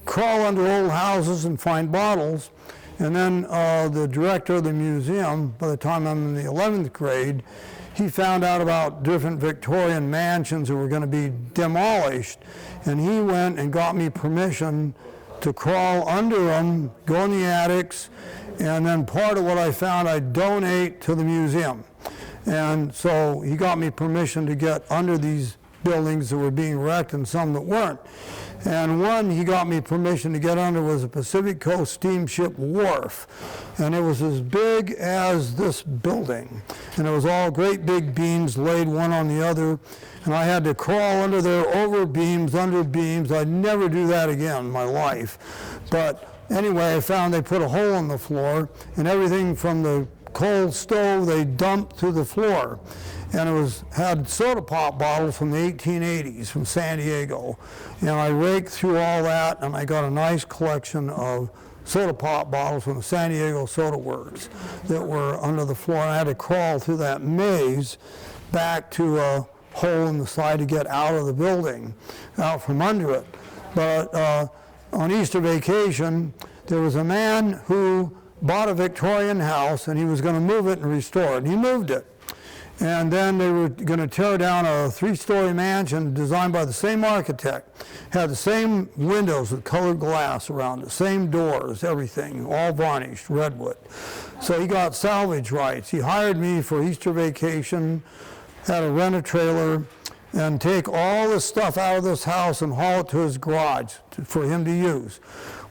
crawl under old houses and find bottles, and then the director of the museum, by the time I'm in the 11th grade, he found out about different Victorian mansions that were going to be demolished, and he went and got me permission to crawl under them, go in the attics, and then part of what I found I'd donate to the museum. And so he got me permission to get under these buildings that were being wrecked and some that weren't. And one he got me permission to get under was a Pacific Coast steamship wharf. And it was as big as this building. And it was all great big beams laid one on the other. And I had to crawl under there, over beams, under beams. I'd never do that again in my life. But anyway, I found they put a hole in the floor, and everything from the coal stove they dumped to the floor. And it had soda pop bottles from the 1880s from San Diego. And I raked through all that, and I got a nice collection of soda pop bottles from the San Diego Soda Works that were under the floor. And I had to crawl through that maze back to a hole in the side to get out of the building, out from under it. But on Easter vacation, there was a man who bought a Victorian house, and he was going to move it and restore it. And he moved it. And then they were going to tear down a 3-story mansion designed by the same architect. Had the same windows with colored glass around it, same doors, everything, all varnished, redwood. So he got salvage rights. He hired me for Easter vacation, had to rent a trailer, and take all the stuff out of this house and haul it to his garage for him to use.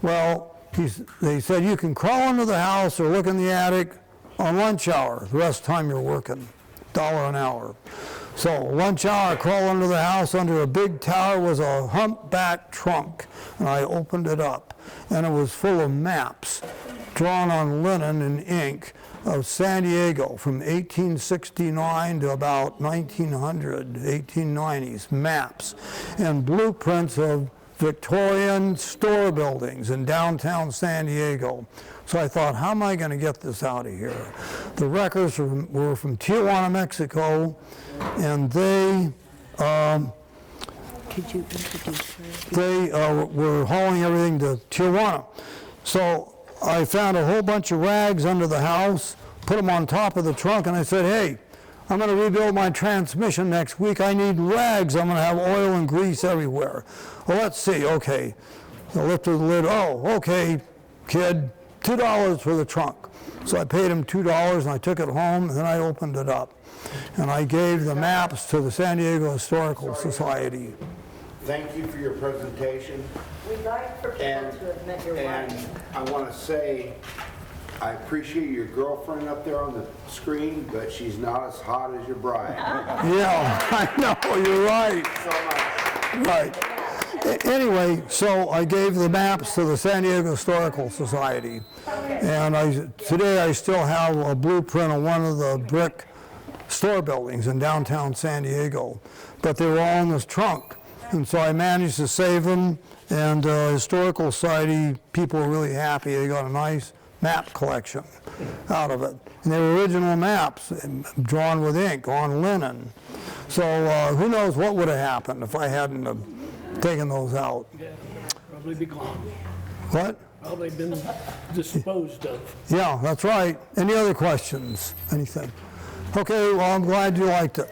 Well, they said, you can crawl under the house or look in the attic on lunch hour. The rest of the time you're working. $1 an hour. So lunch hour, I crawl under the house. Under a big tower was a humpback trunk, and I opened it up, and it was full of maps drawn on linen and ink of San Diego from 1869 to about 1900, 1890s, maps, and blueprints of Victorian store buildings in downtown San Diego. So I thought, how am I going to get this out of here? The wreckers were from Tijuana, Mexico, and they were hauling everything to Tijuana. So I found a whole bunch of rags under the house, put them on top of the trunk, and I said, hey, I'm going to rebuild my transmission next week. I need rags. I'm going to have oil and grease everywhere. Well, let's see. Okay. I lifted the lid. Oh, okay, kid. $2 for the trunk. So I paid him $2, and I took it home, and then I opened it up. And I gave the maps to the San Diego Historical Society. Thank you for your presentation. We'd like for people to have met your And wife. I want to say, I appreciate your girlfriend up there on the screen, but she's not as hot as your bride. Yeah, I know, you're right. So much. Right. Anyway, so I gave the maps to the San Diego Historical Society, and today I still have a blueprint of one of the brick store buildings in downtown San Diego, but they were all in this trunk, and so I managed to save them, and Historical Society people were really happy. They got a nice map collection out of it, and they were original maps drawn with ink on linen. So who knows what would have happened if I hadn't have taken those out. Yeah, probably be gone. What? Probably been disposed of. Yeah, that's right. Any other questions? Anything? Okay, well, I'm glad you liked it.